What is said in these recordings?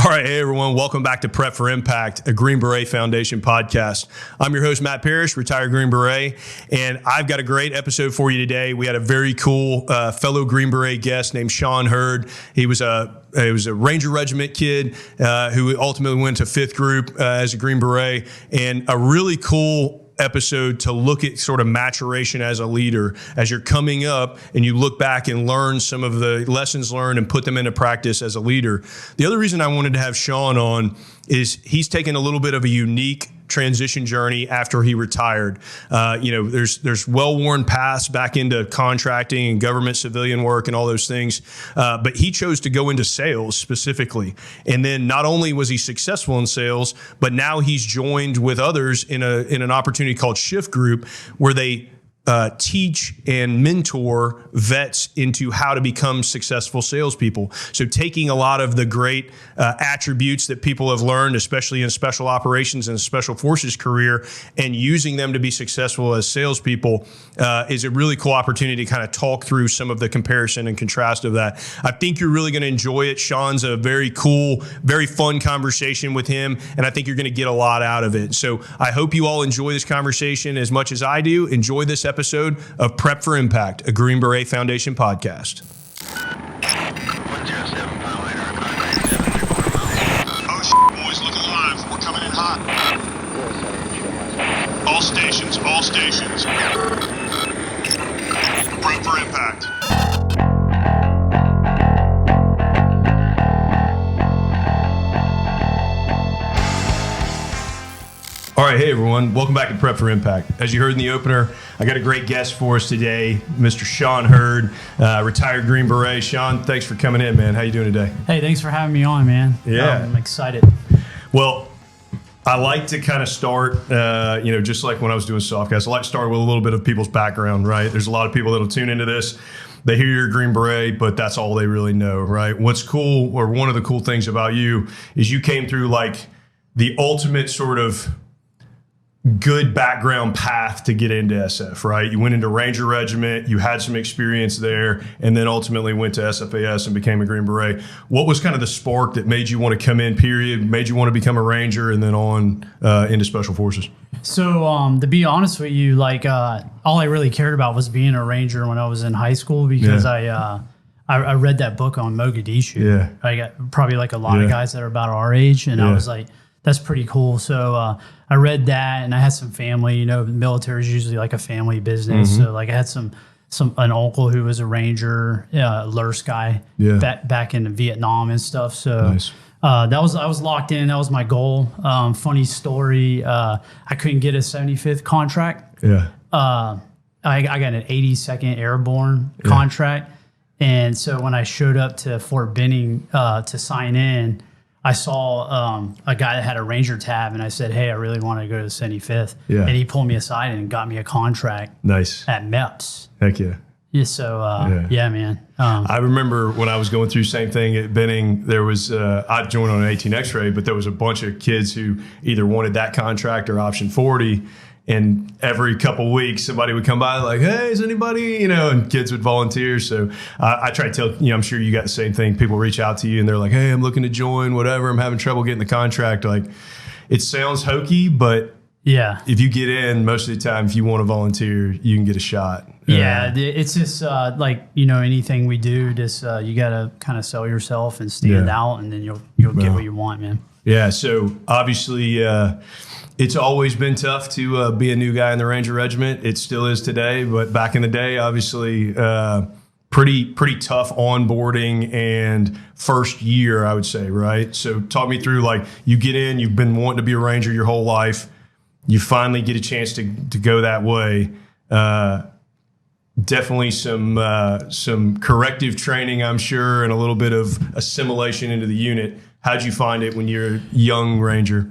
All right, hey everyone, welcome back to Prep for Impact, a Green Beret Foundation podcast. I'm your host, Matt Parrish, retired Green Beret, and I've got a great episode for you today. We had a very cool fellow Green Beret guest named Sean Hurd. He was a Ranger Regiment kid who ultimately went to 5th Group as a Green Beret, and a really cool episode to look at sort of maturation as a leader as you're coming up and you look back and learn some of the lessons learned and put them into practice as a leader. The other reason I wanted to have Sean on is he's taken a little bit of a unique transition journey after he retired. There's well-worn paths back into contracting and government civilian work and all those things. But he chose to go into sales specifically. And then not only was he successful in sales, but now he's joined with others in an opportunity called Shift Group, where they teach and mentor vets into how to become successful salespeople. So taking a lot of the great attributes that people have learned, especially in special operations and special forces career, and using them to be successful as salespeople is a really cool opportunity to kind of talk through some of the comparison and contrast of that. I think you're really going to enjoy it. Sean's a very cool, very fun conversation with him, and I think you're going to get a lot out of it. So I hope you all enjoy this conversation as much as I do. Enjoy this episode of Prep for Impact, a Green Beret Foundation podcast. Oh, boys, look alive. We're coming in hot. All stations. Prep for Impact. All right, hey everyone, welcome back to Prep for Impact. As you heard in the opener, I got a great guest for us today, Mr. Sean Hurd, retired Green Beret. Sean, thanks for coming in, man. How you doing today? Hey, thanks for having me on, man. Yeah. I'm excited. Well, I like to kind of start, just like when I was doing Softcast, I like to start with a little bit of people's background, right? There's a lot of people that'll tune into this. They hear you're a Green Beret, but that's all they really know, right? What's cool, or one of the cool things about you, is you came through like the ultimate sort of good background path to get into SF, right? You went into Ranger Regiment, you had some experience there, and then ultimately went to SFAS and became a Green Beret. What was kind of the spark that made you want to come in, made you want to become a Ranger and then on into Special Forces? So to be honest with you, like all I really cared about was being a Ranger when I was in high school, because I read that book on Mogadishu. Yeah. I got probably like a lot of guys that are about our age, and I was like, that's pretty cool. So I read that, and I had some family. The military is usually like a family business. Mm-hmm. So like I had an uncle who was a Ranger, Lurs guy, back in Vietnam and stuff. So nice. I was locked in. That was my goal. Funny story. I couldn't get a 75th contract. Yeah. I got an 82nd Airborne contract, and so when I showed up to Fort Benning to sign in, I saw a guy that had a Ranger tab, and I said, hey, I really want to go to the 75th. Yeah. And he pulled me aside and got me a contract. Nice. At MEPS. Heck yeah. Yeah, so, man. I remember when I was going through the same thing at Benning, there was, I joined on an 18 X-ray, but there was a bunch of kids who either wanted that contract or option 40. And every couple weeks, somebody would come by like, hey, is anybody, and kids would volunteer. So I try to tell, I'm sure you got the same thing. People reach out to you and they're like, hey, I'm looking to join, whatever. I'm having trouble getting the contract. Like, it sounds hokey, but if you get in, most of the time, if you want to volunteer, you can get a shot. Yeah, it's just like, anything we do, just you got to kind of sell yourself and stand out, and then you'll get what you want, man. Yeah, so obviously it's always been tough to be a new guy in the Ranger Regiment. It still is today, but back in the day, obviously pretty tough onboarding and first year, I would say, right? So talk me through, like, you get in, you've been wanting to be a Ranger your whole life. You finally get a chance to go that way. Definitely some corrective training, I'm sure, and a little bit of assimilation into the unit. How'd you find it when you're a young Ranger?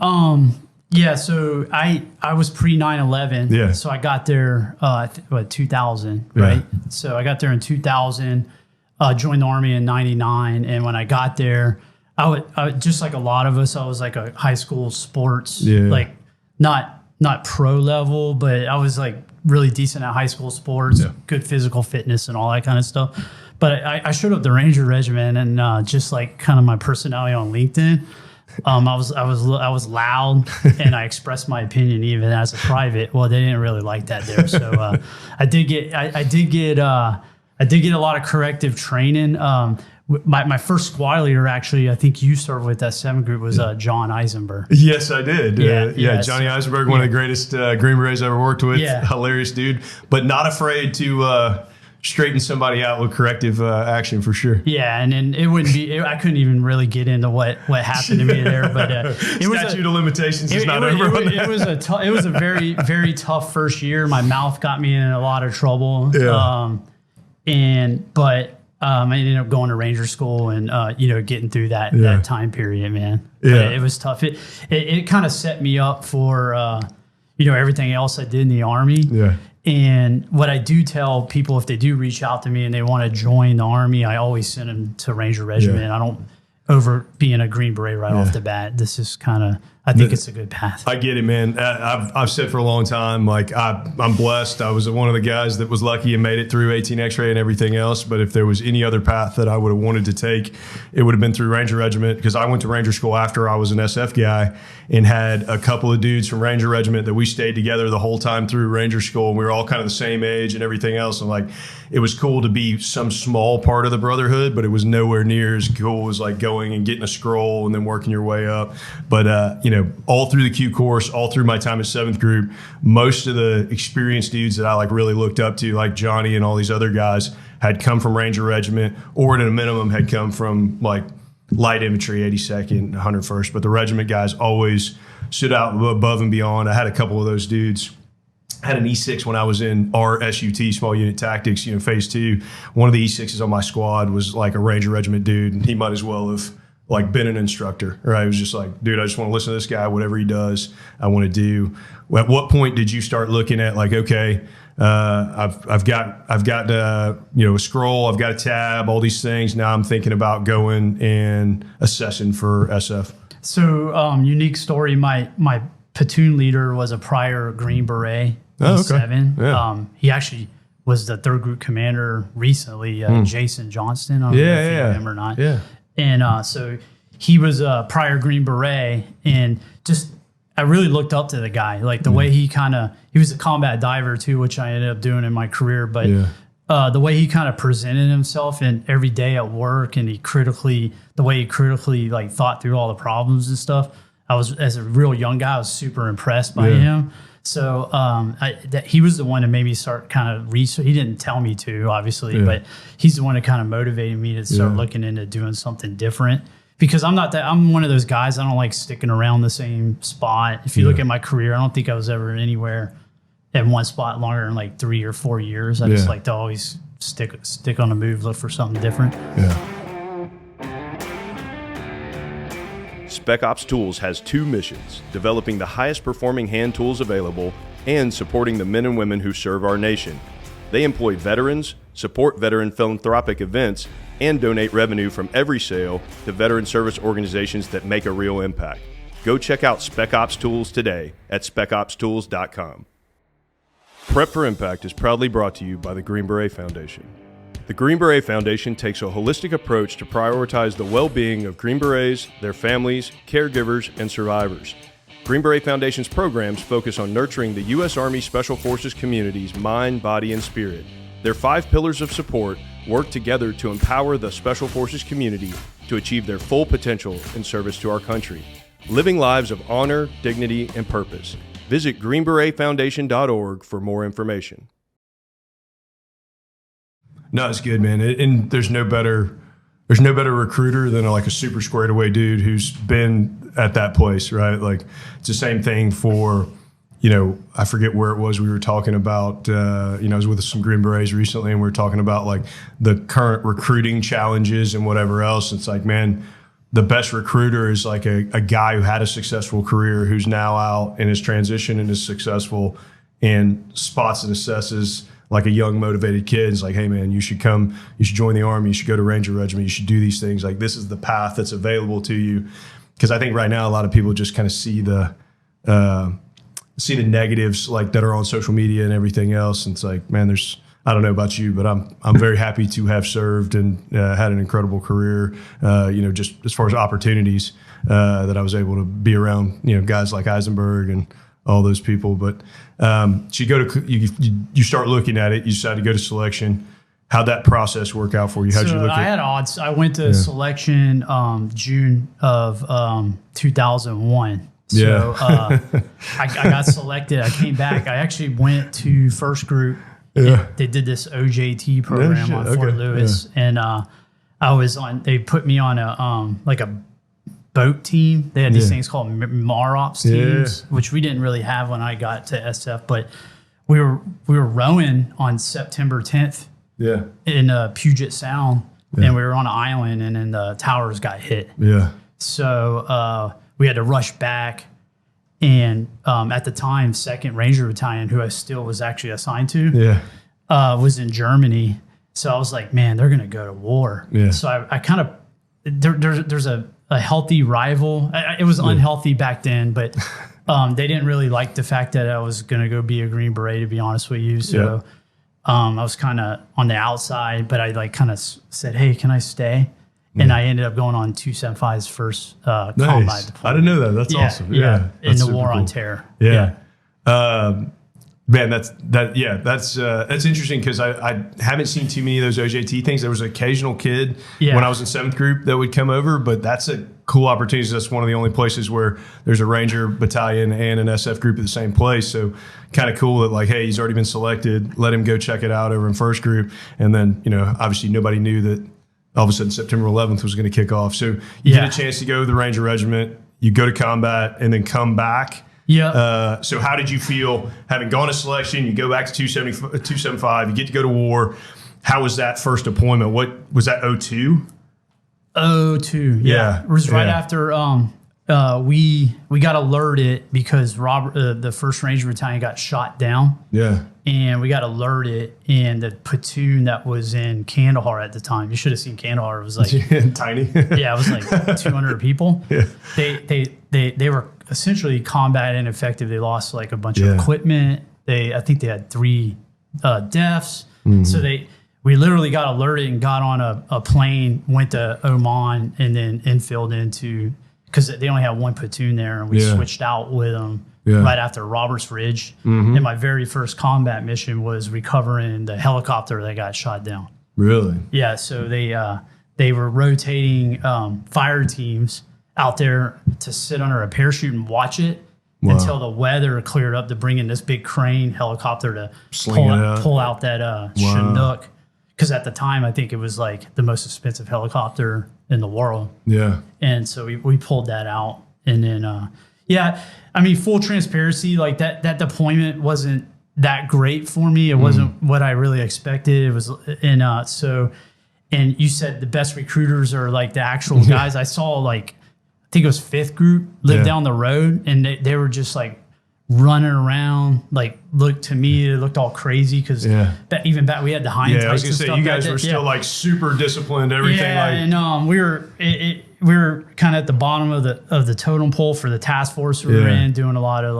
Yeah, so I was pre 9/11. Yeah. So I got there 2000, right? So I got there in 2000. Joined the Army in '99, and when I got there, I would just like a lot of us, I was like a high school sports, like not pro level, but I was like really decent at high school sports, good physical fitness and all that kind of stuff. But I showed up the Ranger Regiment, and just like kind of my personality on LinkedIn, I was loud, and I expressed my opinion even as a private. Well, they didn't really like that there, so I did get a lot of corrective training. My first squad leader, actually, I think you started with that 7 group, was John Eisenberg. Yes, I did. Johnny So, Eisenberg, one of the greatest Green Berets I ever worked with. Yeah. Hilarious dude, but not afraid to straighten somebody out with corrective action for sure. Yeah, and then it wouldn't be. I couldn't even really get into what happened to me there, but it was Statute of limitations is not it, over. It was a very, very tough first year. My mouth got me in a lot of trouble. Yeah. I ended up going to Ranger School and getting through that time period, man. Yeah. But it was tough. It kind of set me up for everything else I did in the Army. Yeah. And what I do tell people, if they do reach out to me and they want to join the Army, I always send them to Ranger Regiment. Yeah. I don't over being a Green Beret right off the bat. This is kind of, I think it's a good path. I get it, man. I've said for a long time, like I'm blessed. I was one of the guys that was lucky and made it through 18 X-ray and everything else. But if there was any other path that I would have wanted to take, it would have been through Ranger Regiment, because I went to Ranger School after I was an SF guy and had a couple of dudes from Ranger Regiment that we stayed together the whole time through Ranger School. And we were all kind of the same age and everything else. And like, it was cool to be some small part of the brotherhood, but it was nowhere near as cool as like going and getting a scroll and then working your way up. But, all through the Q course, all through my time at 7th group, most of the experienced dudes that I like really looked up to, like Johnny and all these other guys, had come from Ranger Regiment, or at a minimum had come from like light infantry, 82nd, 101st. But the regiment guys always stood out above and beyond. I had a couple of those dudes. I had an E6 when I was in our SUT, small unit tactics, phase 2. One of the E6s on my squad was like a Ranger Regiment dude, and he might as well have like been an instructor, right? It was just like, dude, I just want to listen to this guy, whatever he does, I want to do. At what point did you start looking at like, okay, I've got a scroll, I've got a tab, all these things. Now I'm thinking about going and assessing for SF. So unique story. My platoon leader was a prior Green Beret. Oh, okay. 7. Yeah. He actually was the 3rd group commander recently, Jason Johnston. I don't know if you know him or not. Yeah. And so he was a prior Green Beret, and just I really looked up to the guy, like the way he was a combat diver too, which I ended up doing in my career. But the way he kind of presented himself and every day at work, and the way he critically like thought through all the problems and stuff. I was, as a real young guy, I was super impressed by him. So he was the one that made me start kind of research. He didn't tell me to, obviously, but he's the one that kind of motivated me to start looking into doing something different. Because I'm one of those guys, I don't like sticking around the same spot. If you look at my career, I don't think I was ever anywhere at one spot longer than like 3 or 4 years. I just like to always stick on the move, look for something different. Yeah. Spec Ops Tools has 2 missions: developing the highest performing hand tools available and supporting the men and women who serve our nation. They employ veterans, support veteran philanthropic events, and donate revenue from every sale to veteran service organizations that make a real impact. Go check out Spec Ops Tools today at specopstools.com. Prep for Impact is proudly brought to you by the Green Beret Foundation. The Green Beret Foundation takes a holistic approach to prioritize the well-being of Green Berets, their families, caregivers, and survivors. Green Beret Foundation's programs focus on nurturing the U.S. Army Special Forces community's mind, body, and spirit. Their 5 pillars of support work together to empower the Special Forces community to achieve their full potential in service to our country, living lives of honor, dignity, and purpose. Visit greenberetfoundation.org for more information. No, it's good, man. And there's no better recruiter than like a super squared away dude who's been at that place, right? Like it's the same thing for, I forget where it was we were talking about, I was with some Green Berets recently, and we were talking about like the current recruiting challenges and whatever else. It's like, man, the best recruiter is like a guy who had a successful career, who's now out in his transition and is successful, and spots and assesses like a young motivated kid. It's like, hey man, you should join the Army, you should go to Ranger Regiment, you should do these things. Like this is the path that's available to you. Because I think right now a lot of people just kind of see the negatives like that are on social media and everything else. And it's like, man, I don't know about you, but I'm very happy to have served and had an incredible career. Just as far as opportunities that I was able to be around, guys like Eisenberg and all those people. But so you start looking at it. You decide to go to selection. How'd that process work out for you? How'd you look I had odds. I went to selection June of 2001. So I got selected. I came back. I actually went to first group. Yeah. They did this OJT program on Fort Lewis, and I was on. They put me on a boat team. They had these things called MAROPS teams, which we didn't really have when I got to SF. But we were rowing on September 10th. Yeah. In Puget Sound, and we were on an island, and then the towers got hit. Yeah. So we had to rush back, and at the time, 2nd Ranger Battalion, who I still was actually assigned to, was in Germany. So I was like, man, they're gonna go to war. Yeah. So I kind of there's a healthy rival. It was unhealthy back then, but they didn't really like the fact that I was gonna go be a Green Beret, to be honest with you. So. I was kind of on the outside, but I kind of said, hey, can I stay? And I ended up going on 275's first combat deployment. I didn't know that. That's awesome. Yeah. In the War on Terror. Yeah. Man, that's interesting because I haven't seen too many of those OJT things. There was an occasional kid when I was in 7th group that would come over, but that's a cool opportunity. That's one of the only places where there's a Ranger battalion and an SF group at the same place. So kind of cool that hey, he's already been selected. Let him go check it out over in first group. And then, obviously nobody knew that all of a sudden September 11th was going to kick off. So you get a chance to go to the Ranger Regiment, you go to combat and then come back. Yeah. So how did you feel having gone to selection? You go back to 275, you get to go to war. How was that first deployment? What was that, 02? 02, yeah. It was right after we got alerted because Robert, the 1st Ranger Battalion, got shot down. Yeah. And we got alerted, and the platoon that was in Kandahar at the time, you should have seen Kandahar. It was tiny. Yeah, it was 200 people. Yeah. They were essentially combat ineffective. They lost a bunch of equipment. I think they had 3 deaths. Mm-hmm. So we literally got alerted and got on a plane, went to Oman, and then infilled into, because they only had 1 platoon there, and we switched out with them right after Roberts Ridge. Mm-hmm. And my very first combat mission was recovering the helicopter that got shot down. Really? Yeah. So they were rotating fire teams out there to sit under a parachute and watch it until the weather cleared up to bring in this big crane helicopter to pull out that Chinook. Because at the time, I think it was the most expensive helicopter in the world. Yeah. And so we pulled that out. And then, full transparency, that deployment wasn't that great for me. It wasn't what I really expected. It was, and you said the best recruiters are the actual guys. I saw I think it was 5th group lived down the road, and they were just running around, looked to me, it looked all crazy because even back we had the high I was gonna say you guys were still super disciplined, everything. And we were kind of at the bottom of the totem pole for the task force we were in, doing a lot of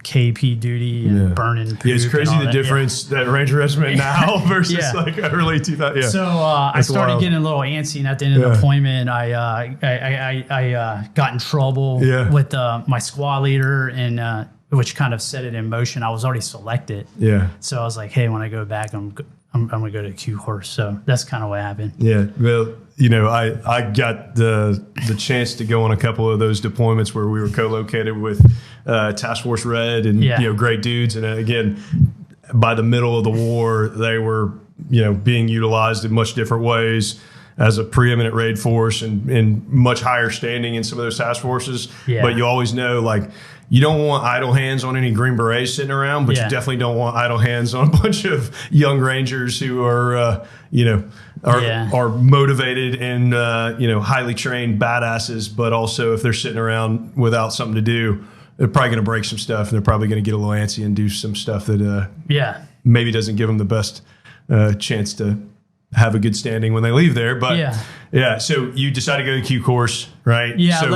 KP duty and burning poop. Yeah, it's crazy the difference that Ranger Regiment now versus early 2000. Yeah. So I started getting a little antsy, and at the end of the deployment, I got in trouble with my squad leader, and which kind of set it in motion. I was already selected. Yeah. So I was like, hey, when I go back, I'm going to go to Q course. So that's kind of what happened. Yeah. Well, I got the chance to go on a couple of those deployments where we were co-located with Task Force Red and, great dudes. And again, by the middle of the war, they were, being utilized in much different ways as a preeminent raid force and much higher standing in some of those task forces. Yeah. But you always know, you don't want idle hands on any Green Berets sitting around, but you definitely don't want idle hands on a bunch of young Rangers who are, are motivated and, highly trained badasses. But also if they're sitting around without something to do, they're probably going to break some stuff, and they're probably going to get a little antsy and do some stuff that maybe doesn't give them the best chance to have a good standing when they leave there. But so you decided to go to the Q course, right? Yeah, so, I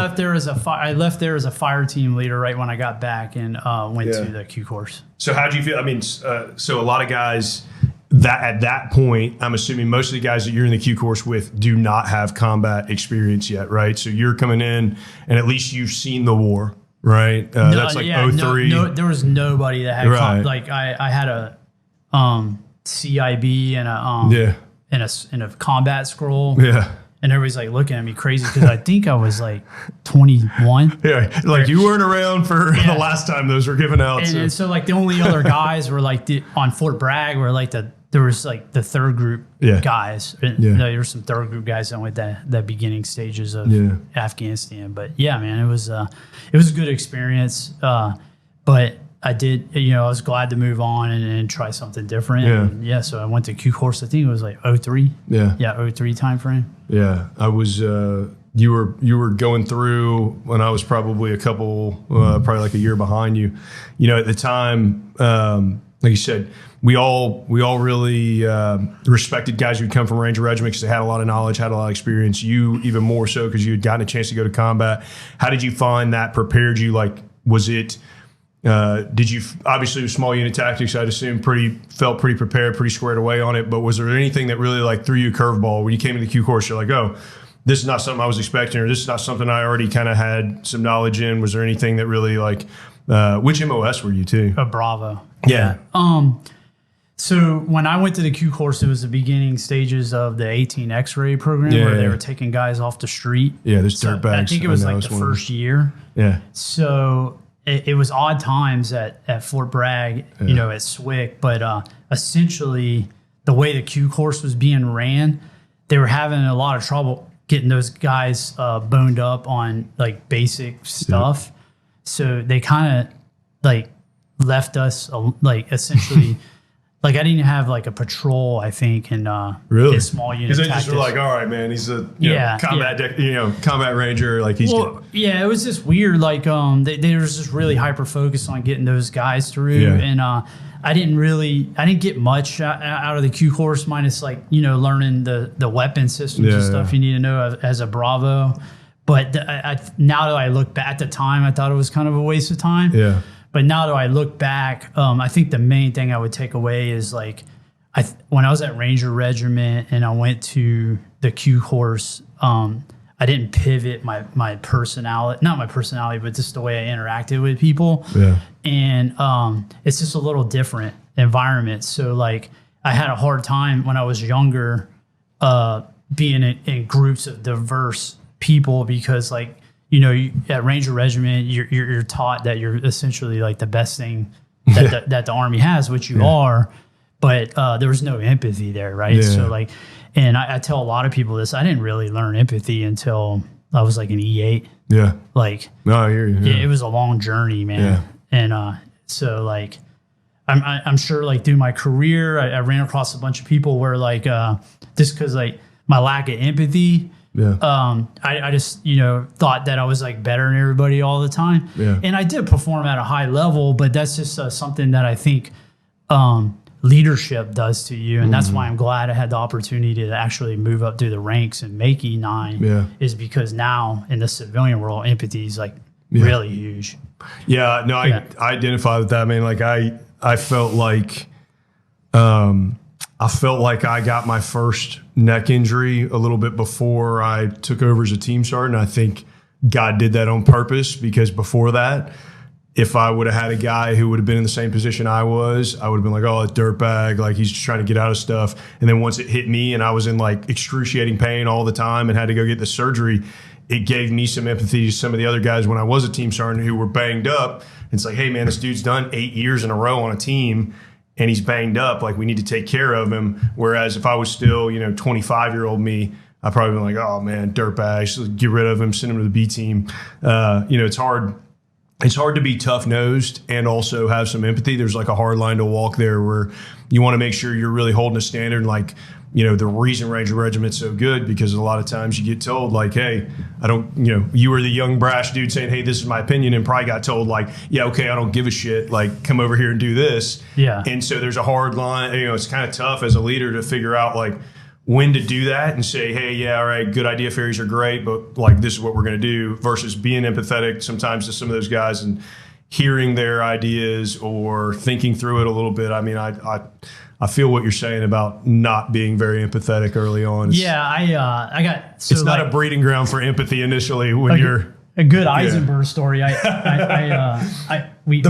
left there as a fire team leader right when I got back, and went to the Q course. So how do you feel? So a lot of guys that at that point, I'm assuming most of the guys that you're in the Q course with do not have combat experience yet, right? So you're coming in and at least you've seen the war, right? That's like 03. No, there was nobody that had Right. like I had a CIB and a combat scroll. Yeah. And everybody's like looking at me crazy because I think I was like 21. Yeah. Like you weren't around for the last time those were given out. And so like the only other guys were like on Fort Bragg were like there was like the third group guys. There were some third group guys that went the beginning stages of Afghanistan. But yeah, man, it was a good experience. But I did, I was glad to move on and try something different. Yeah. And so I went to Q course. I think it was like 03. Yeah. Yeah, 03 time frame. Yeah. I was, you were going through when I was probably probably like a year behind you. At the time, like you said, we all really respected guys who'd come from Ranger Regiment because they had a lot of knowledge, had a lot of experience. You even more so because you had gotten a chance to go to combat. How did you find that prepared you? Like, was it? Did you obviously with small unit tactics? I'd assume felt pretty prepared, pretty squared away on it. But was there anything that really like threw you a curveball when you came into the Q course? You're like, oh, this is not something I was expecting, or this is not something I already kind of had some knowledge in. Was there anything that really like? Which MOS were you too? A Bravo. Yeah. So when I went to the Q course, it was the beginning stages of the 18 X-ray program where they were taking guys off the street. Yeah, there's dirt bags. I think it was like the first year. Yeah. So it was odd times at Fort Bragg, at SWIC, but essentially the way the Q course was being ran, they were having a lot of trouble getting those guys boned up on like basic stuff. Yeah. So they kind of like left us like essentially like I didn't have like a patrol, I think, and really a small unit. Because they just were like, all right, man, he's a combat ranger, like he's good. Yeah, it was just weird. Like they was just really hyper focused on getting those guys through, and I didn't get much out of the Q course minus like learning the weapon systems and stuff you need to know as a Bravo. But now that I look back, at the time, I thought it was kind of a waste of time. Yeah. But now that I look back, I think the main thing I would take away is like, when I was at Ranger Regiment and I went to the Q course, I didn't pivot my personality, not my personality, but just the way I interacted with people. Yeah. And it's just a little different environment. So like, I had a hard time when I was younger being in groups of diverse people because like, at Ranger Regiment, you're taught that you're essentially like the best thing that the Army has, which you are, but there was no empathy there, right? Yeah. So like, and I tell a lot of people this, I didn't really learn empathy until I was like an E8. Yeah. Like, no, I hear you. Yeah. It was a long journey, man. Yeah. And so like, I'm sure like through my career, I ran across a bunch of people where like, just because like my lack of empathy, I just, thought that I was like better than everybody all the time. Yeah. And I did perform at a high level, but that's just something that I think leadership does to you. And that's why I'm glad I had the opportunity to actually move up through the ranks and make E9 is because now in the civilian world, empathy is like really huge. Yeah, no, I identify with that, man. Like I felt like, I got my first neck injury a little bit before I took over as a team sergeant. I think God did that on purpose because before that, if I would have had a guy who would have been in the same position I would have been like, oh, a dirtbag, like he's just trying to get out of stuff. And then once it hit me and I was in like excruciating pain all the time and had to go get the surgery, it gave me some empathy to some of the other guys when I was a team sergeant who were banged up. It's like, hey, man, this dude's done 8 years in a row on a team and he's banged up, like we need to take care of him. Whereas if I was still, 25-year-old me, I'd probably be like, oh man, dirtbag, just get rid of him, send him to the B team. It's hard to be tough-nosed and also have some empathy. There's like a hard line to walk there where you want to make sure you're really holding a standard. Like, the reason Ranger Regiment's so good because a lot of times you get told like, hey, I don't, you were the young brash dude saying, hey, this is my opinion, and probably got told like, yeah, okay, I don't give a shit. Like, come over here and do this. Yeah. And so there's a hard line. It's kind of tough as a leader to figure out like when to do that and say, hey, yeah, all right, good idea fairies are great, but like this is what we're going to do versus being empathetic sometimes to some of those guys and hearing their ideas or thinking through it a little bit. I mean, I feel what you're saying about not being very empathetic early on. Yeah, I got. So it's not a breeding ground for empathy initially when you're a good Eisenberg story. The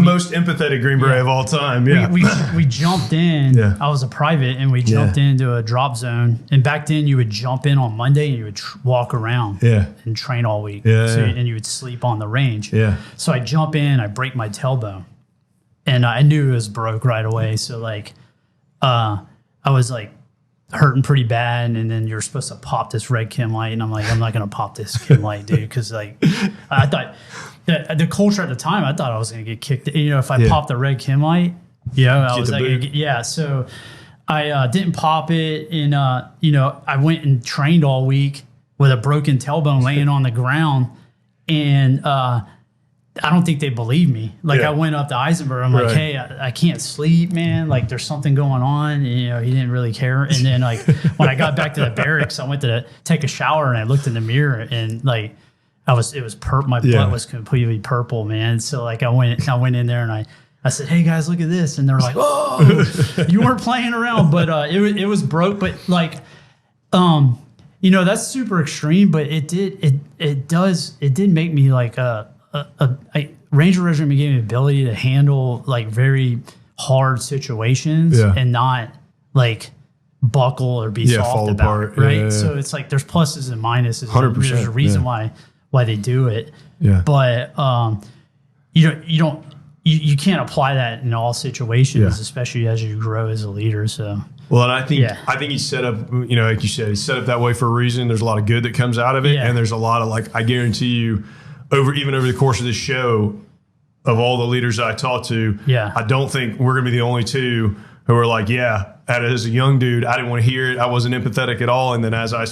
most empathetic Green Beret of all time. Yeah, we jumped in. Yeah. I was a private, and we jumped into a drop zone. And back then, you would jump in on Monday, and you would walk around. And train all week. And you would sleep on the range. Yeah. So I jump in, I break my tailbone, and I knew it was broke right away. So like, I was like hurting pretty bad, and then you're supposed to pop this red chem light, and I'm like, I'm not gonna pop this chem light, dude, because like I thought the culture at the time, I thought I was gonna get kicked. You know, if I popped the red chem light, I was like, So I didn't pop it, and I went and trained all week with a broken tailbone laying on the ground, and I don't think they believed me. Like I went up to Eisenberg. I'm like, hey, I can't sleep, man. Like there's something going on. And, he didn't really care. And then like when I got back to the barracks, I went to take a shower and I looked in the mirror and like it was purple. My butt was completely purple, man. So like I went in there and I said, hey guys, look at this. And they're like, oh, you weren't playing around, but it was broke. But like, that's super extreme, but it did make me like Ranger Regiment gave me the ability to handle like very hard situations and not like buckle or be soft about it, right? Yeah. So it's like there's pluses and minuses. 100%. There's a reason why they do it. Yeah. But you can't apply that in all situations, especially as you grow as a leader. So. Well, and I think he's set up, like you said, he's set up that way for a reason. There's a lot of good that comes out of it, and there's a lot of like I guarantee you. Over the course of this show, of all the leaders I talked to, I don't think we're going to be the only two who are like, as a young dude, I didn't want to hear it. I wasn't empathetic at all. And then as I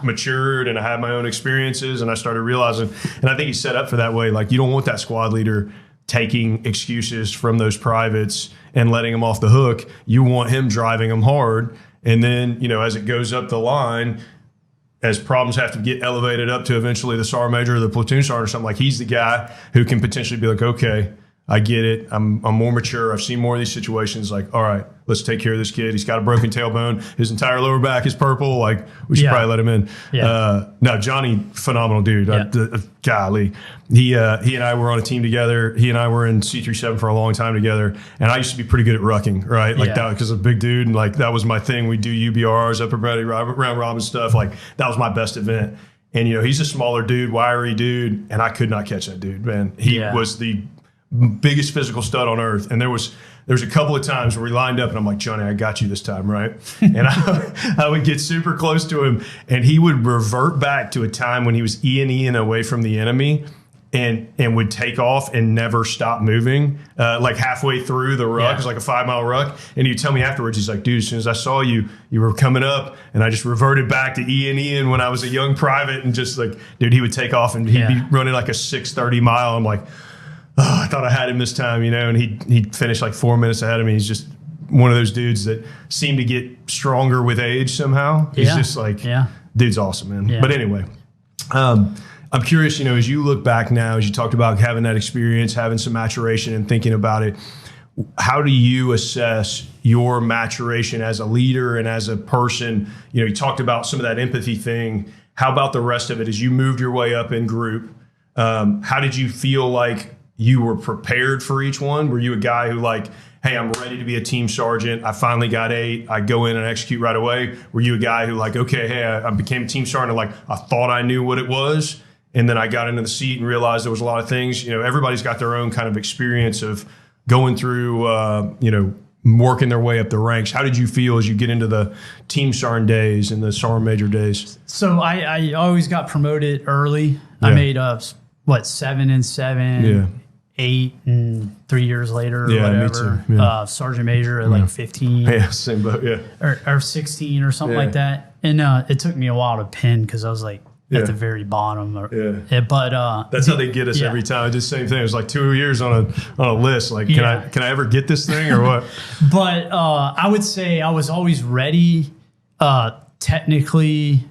matured and I had my own experiences and I started realizing, and I think he's set up for that way. Like you don't want that squad leader taking excuses from those privates and letting them off the hook. You want him driving them hard. And then, as it goes up the line, as problems have to get elevated up to eventually the sergeant major or the platoon sergeant or something, like he's the guy who can potentially be like, okay, I get it. I'm more mature. I've seen more of these situations. Like, all right, let's take care of this kid. He's got a broken tailbone. His entire lower back is purple. Like, we should probably let him in. Yeah. No, Johnny, phenomenal dude. Yeah. Golly. He and I were on a team together. He and I were in C37 for a long time together. And I used to be pretty good at rucking, right? Like that, because I'm a big dude. And like, that was my thing. We do UBRs, upper body, round robin stuff. Like, that was my best event. And, he's a smaller dude, wiry dude. And I could not catch that dude, man. He was the biggest physical stud on earth. And there was a couple of times where we lined up and I'm like, Johnny, I got you this time, right? And I would get super close to him and he would revert back to a time when he was E&Eing away from the enemy and would take off and never stop moving, like halfway through the ruck. It was like a 5-mile ruck. And he'd tell me afterwards, he's like, dude, as soon as I saw you, you were coming up. And I just reverted back to E&Eing when I was a young private and just like, dude, he would take off and he'd be running like a 6:30 mile. I'm like, oh, I thought I had him this time, and he'd finish like 4 minutes ahead of me. He's just one of those dudes that seem to get stronger with age somehow. He's just like, dude's awesome, man. Yeah. But anyway, I'm curious, as you look back now, as you talked about having that experience, having some maturation and thinking about it, how do you assess your maturation as a leader and as a person? You talked about some of that empathy thing. How about the rest of it as you moved your way up in group? How did you feel like you were prepared for each one? Were you a guy who like, hey, I'm ready to be a team sergeant. I finally got 8. I go in and execute right away. Were you a guy who like, okay, hey, I became a team sergeant. Like I thought I knew what it was. And then I got into the seat and realized there was a lot of things, everybody's got their own kind of experience of going through, working their way up the ranks. How did you feel as you get into the team sergeant days and the sergeant major days? So I always got promoted early. I made 7 and 7, 8 and 3 years later or whatever. Me too. Yeah. Sergeant major at like 15. Yeah, same boat, or 16 or something like that. And it took me a while to pin because I was like at the very bottom. But that's how they get us every time. It's the same thing. It was like 2 years on a list. Like, can I ever get this thing or what? But I would say I was always ready technically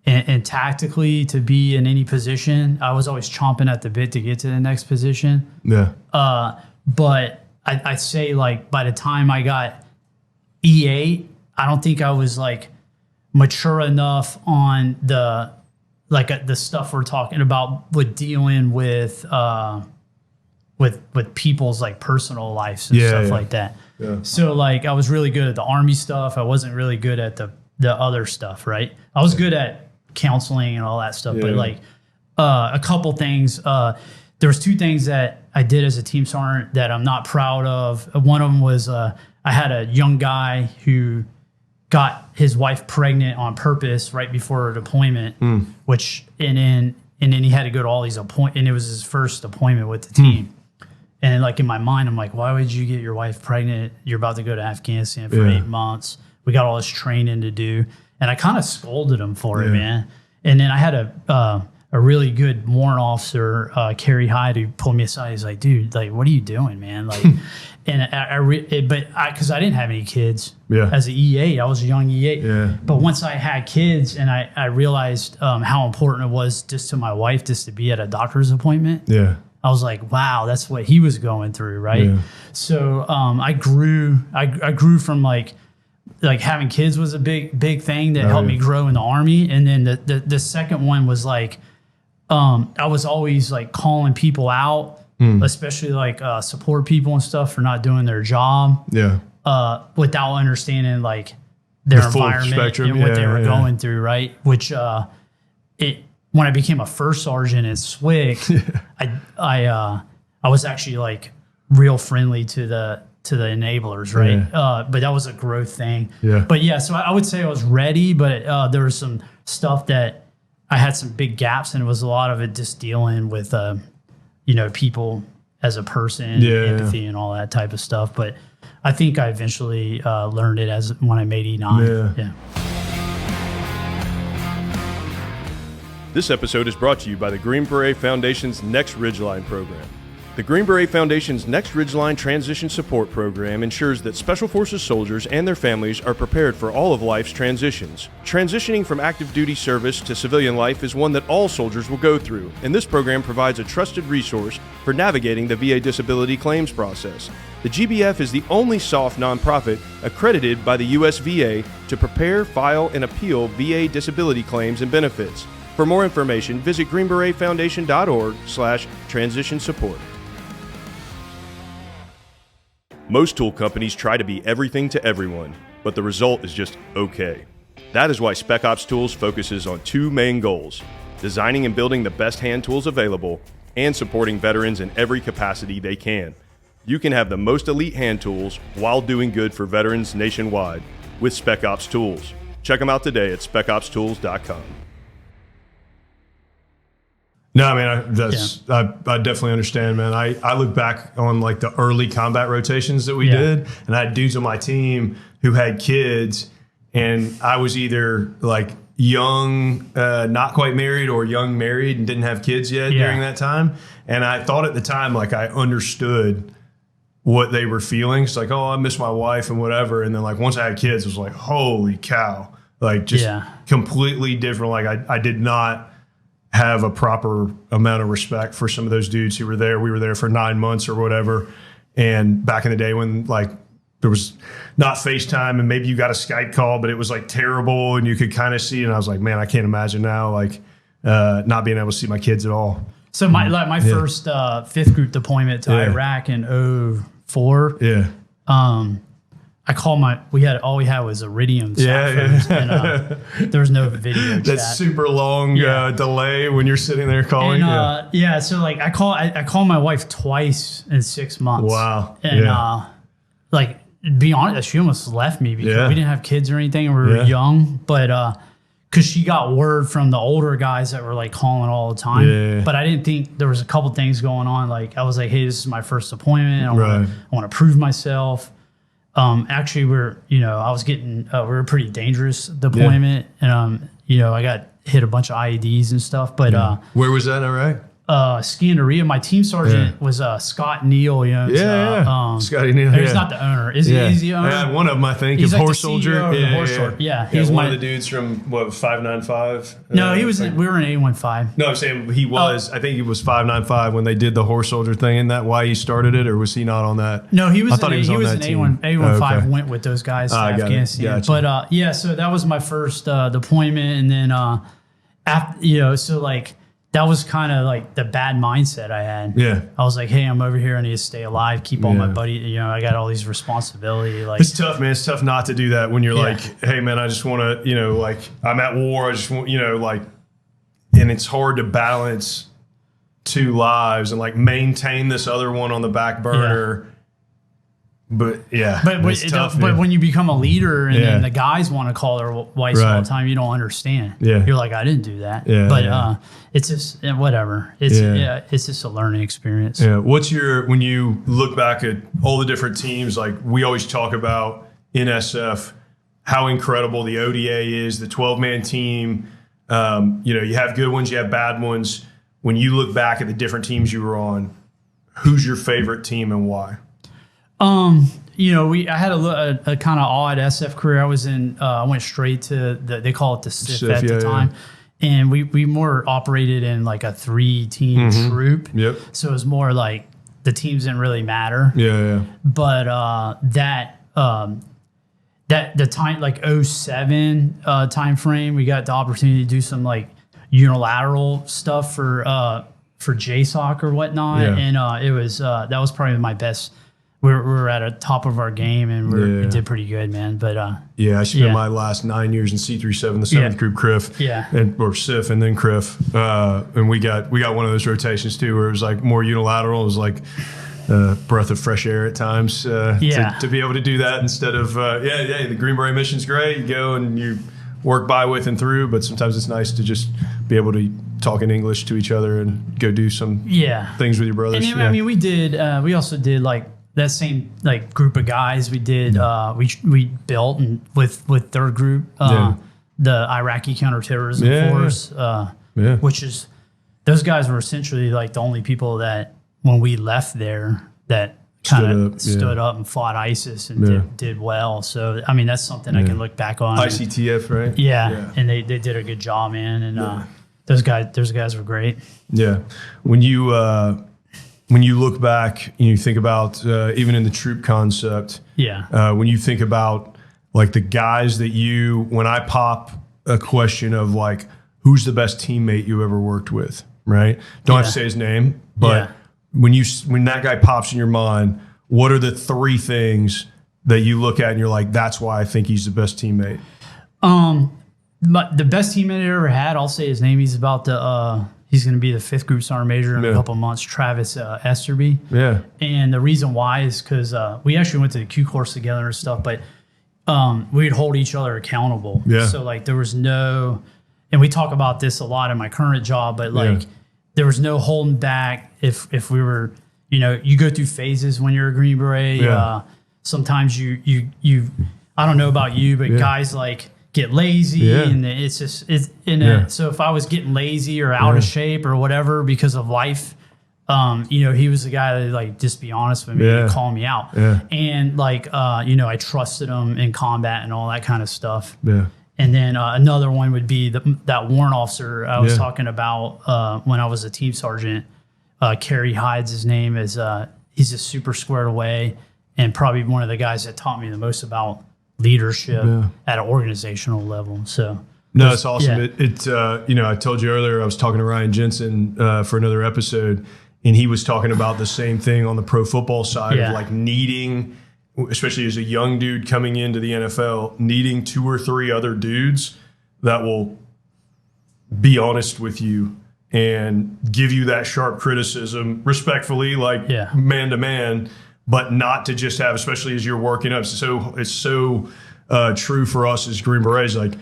and tactically to be in any position. I was always chomping at the bit to get to the next position. Yeah. But I'd say like by the time I got E8, I don't think I was like mature enough on the stuff we're talking about with dealing with people's like personal lives and stuff like that. Yeah. So like I was really good at the Army stuff. I wasn't really good at the other stuff, right? I was good at counseling and all that stuff, but like a couple things. There was 2 things that I did as a team sergeant that I'm not proud of. One of them was I had a young guy who got his wife pregnant on purpose right before her deployment, and then he had to go to all these appointments, and it was his first appointment with the team. And like in my mind, I'm like, why would you get your wife pregnant? You're about to go to Afghanistan for 8 months. We got all this training to do. And I kind of scolded him for it, man. And then I had a really good warrant officer, Kerry Hyde, who pulled me aside. He's like, dude, like, what are you doing, man? Like, and because I didn't have any kids as an E8, I was a young E8. Yeah. But once I had kids and I realized how important it was just to my wife just to be at a doctor's appointment. Yeah. I was like, wow, that's what he was going through, right? Yeah. So I grew from like having kids was a big thing that helped me grow in the Army. And then the second one was like, I was always like calling people out, especially like support people and stuff for not doing their job. Yeah. Without understanding like their environment and what they were going through, right? Which when I became a first sergeant at SWIC, I was actually like real friendly to the enablers, right? Yeah. But that was a growth thing. Yeah. But yeah, so I would say I was ready, but there was some stuff that I had some big gaps, and it was a lot of it just dealing with people as a person, empathy, and all that type of stuff. But I think I eventually learned it when I made E9. Yeah. This episode is brought to you by the Green Beret Foundation's Next Ridgeline program. The Green Beret Foundation's Next Ridgeline Transition Support Program ensures that Special Forces soldiers and their families are prepared for all of life's transitions. Transitioning from active duty service to civilian life is one that all soldiers will go through, and this program provides a trusted resource for navigating the VA disability claims process. The GBF is the only SOF nonprofit accredited by the US VA to prepare, file, and appeal VA disability claims and benefits. For more information, visit greenberetfoundation.org/transition support. Most tool companies try to be everything to everyone, but the result is just okay. That is why Spec Ops Tools focuses on 2 main goals: designing and building the best hand tools available, and supporting veterans in every capacity they can. You can have the most elite hand tools while doing good for veterans nationwide with Spec Ops Tools. Check them out today at specopstools.com. No, I mean, I definitely understand, man. I look back on like the early combat rotations that we did, and I had dudes on my team who had kids, and I was either like young, not quite married, or young married and didn't have kids yet during that time. And I thought at the time, like, I understood what they were feeling. It's like, oh, I miss my wife and whatever. And then like once I had kids, it was like, holy cow, like just completely different. Like I did not have a proper amount of respect for some of those dudes who were there. We were there for 9 months or whatever. And back in the day when like there was not FaceTime and maybe you got a Skype call, but it was like terrible and you could kind of see. And I was like, man, I can't imagine now like not being able to see my kids at all. So my first 5th group deployment to Iraq in 2004. Yeah. I called all we had was Iridium cell phones, and there was no video chat. That super long delay when you're sitting there calling. And, so like I called my wife twice in 6 months. Wow. And like, be honest, she almost left me because we didn't have kids or anything, and we were young, but because she got word from the older guys that were like calling all the time. Yeah. But I didn't think there was a couple things going on. Like I was like, hey, this is my first appointment. I want to prove myself. Actually, I was getting, we were a pretty dangerous deployment, and I got hit a bunch of IEDs and stuff. But where was that? All right. Scandaria. My team sergeant was Scott Neal. You know, Scotty Neal. He's not the owner. Is he the owner? Yeah, one of them, I think. He's like Horse the CEO Soldier. of the Horse Soldier. Yeah, he was one of the dudes from 595. No, he was. We were in 815. No, I'm saying he was. I think he was 595 when they did the Horse Soldier thing. Isn't that why he started it, or was he not on that? No, he was. I thought he was on that team. 815 went with those guys to Afghanistan. Gotcha. But yeah, so that was my first deployment, and then after, so like. That was kind of like the bad mindset I had. Yeah. I was like, hey, I'm over here. I need to stay alive, keep all my buddy. I got all these responsibility. Like, it's tough, man. It's tough not to do that when you're like, hey, man, I just want to, like, I'm at war. I just want, like, and it's hard to balance two lives and like maintain this other one on the back burner. But it's tough, but when you become a leader and then the guys want to call their wives all the time, you don't understand. Yeah. You're like, I didn't do that. Yeah, but it's just whatever. It's just a learning experience. Yeah. When you look back at all the different teams, like we always talk about in SF, how incredible the ODA is, the 12-man team. You have good ones, you have bad ones. When you look back at the different teams you were on, who's your favorite team and why? I had a kind of odd SF career. I was in. I went straight to they call it the SIF at the time, and we more operated in like a 3-team troop. Yep. So it was more like the teams didn't really matter. Yeah. But that the time like 07 time frame, we got the opportunity to do some like unilateral stuff for JSOC or whatnot, and it was that was probably my best. We were at the top of our game, and we did pretty good, man. But I spent my last 9 years in C37, the 7th Group CRIF, or SIF, and then CRIF, and we got one of those rotations too, where it was like more unilateral. It was like a breath of fresh air at times to be able to do that instead of the Green Beret mission's great. You go and you work by, with, and through, but sometimes it's nice to just be able to talk in English to each other and go do some things with your brothers. And I mean, we also did like. That same like group of guys we did we built and with their group the Iraqi counterterrorism force which is those guys were essentially like the only people that when we left there that kind of stood up and fought ISIS and did well. So I mean that's something I can look back on. ICTF, right? Yeah. And they did a good job, man. And those guys were great. Yeah. When you look back and you think about even in the troop concept, when you think about like the guys that when I pop a question of like, who's the best teammate you ever worked with, right? Don't have to say his name, but when that guy pops in your mind, what are the 3 things that you look at and you're like, that's why I think he's the best teammate? The best teammate I ever had, I'll say his name. He's about to he's going to be the 5th Group Sergeant Major in a couple months, Travis Esterby. Yeah. And the reason why is because we actually went to the Q course together and stuff, but we'd hold each other accountable. Yeah. So like there was no, and we talk about this a lot in my current job, but like there was no holding back if we were, you go through phases when you're a Green Beret. Yeah. Sometimes you I don't know about you, but guys like get lazy and so if I was getting lazy or out of shape or whatever because of life, he was the guy that like just be honest with me and call me out. And like I trusted him in combat and all that kind of stuff. And then another one would be that warrant officer I was talking about when I was a team sergeant. Kerry Hyde's his name is he's just super squared away and probably one of the guys that taught me the most about leadership at an organizational level. So no, it's awesome. I told you earlier I was talking to Ryan Jensen for another episode, and he was talking about the same thing on the pro football side of like needing, especially as a young dude coming into the NFL, needing 2 or 3 other dudes that will be honest with you and give you that sharp criticism respectfully, like man to man, but not to just have, especially as you're working up. So it's so true for us as Green Berets. Like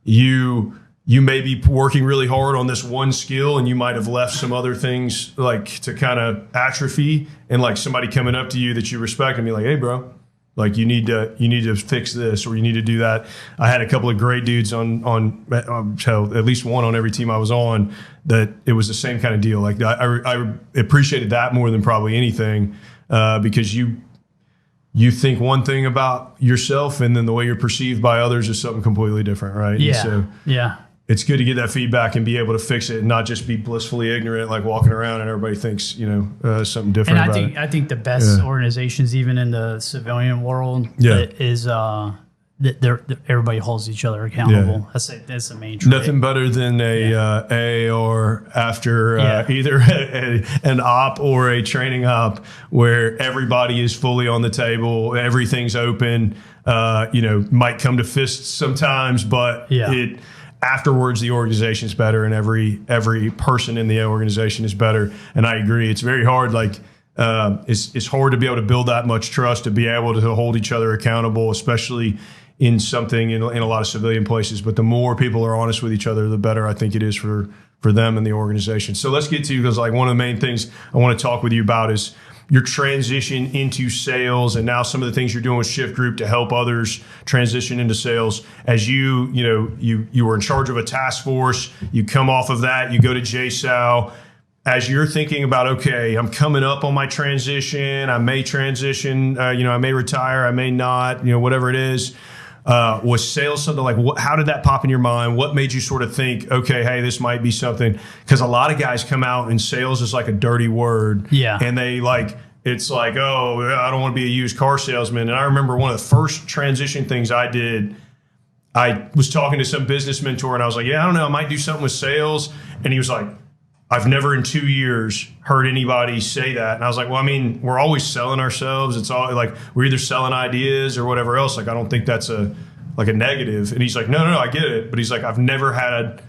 you may be working really hard on this one skill and you might have left some other things like to kind of atrophy, and like somebody coming up to you that you respect and be like, hey bro, Like you need to fix this, or you need to do that. I had a couple of great dudes on at least one on every team I was on, that it was the same kind of deal. Like I appreciated that more than probably anything, because you think one thing about yourself, and then the way you're perceived by others is something completely different, right? Yeah. And so it's good to get that feedback and be able to fix it, and not just be blissfully ignorant, like walking around and everybody thinks, something different and about it. I think the best organizations, even in the civilian world, is that everybody holds each other accountable. Yeah. That's the main trait. Nothing better than a or after either an op or a training op where everybody is fully on the table, everything's open. Might come to fists sometimes, but afterwards the organization is better, and every person in the organization is better. And I agree, it's very hard. Like it's hard to be able to build that much trust, to be able to hold each other accountable, especially in something in a lot of civilian places. But the more people are honest with each other, the better I think it is for them and the organization. So let's get to, because like one of the main things I want to talk with you about is your transition into sales, and now some of the things you're doing with Shift Group to help others transition into sales. As you were in charge of a task force, you come off of that, you go to JSAL. As you're thinking about, okay, I'm coming up on my transition, I may transition, I may retire, I may not, whatever it is. Was sales something like, how did that pop in your mind? What made you sort of think, okay, hey, this might be something? Because a lot of guys come out and sales is like a dirty word. Yeah. And it's like, oh, I don't want to be a used car salesman. And I remember one of the first transition things I did, I was talking to some business mentor, and I was like, I don't know, I might do something with sales. And he was like, I've never in 2 years heard anybody say that. And I was like, well, I mean, we're always selling ourselves. It's all like, we're either selling ideas or whatever else. Like, I don't think that's a negative. And he's like, no, I get it. But he's like, I've never had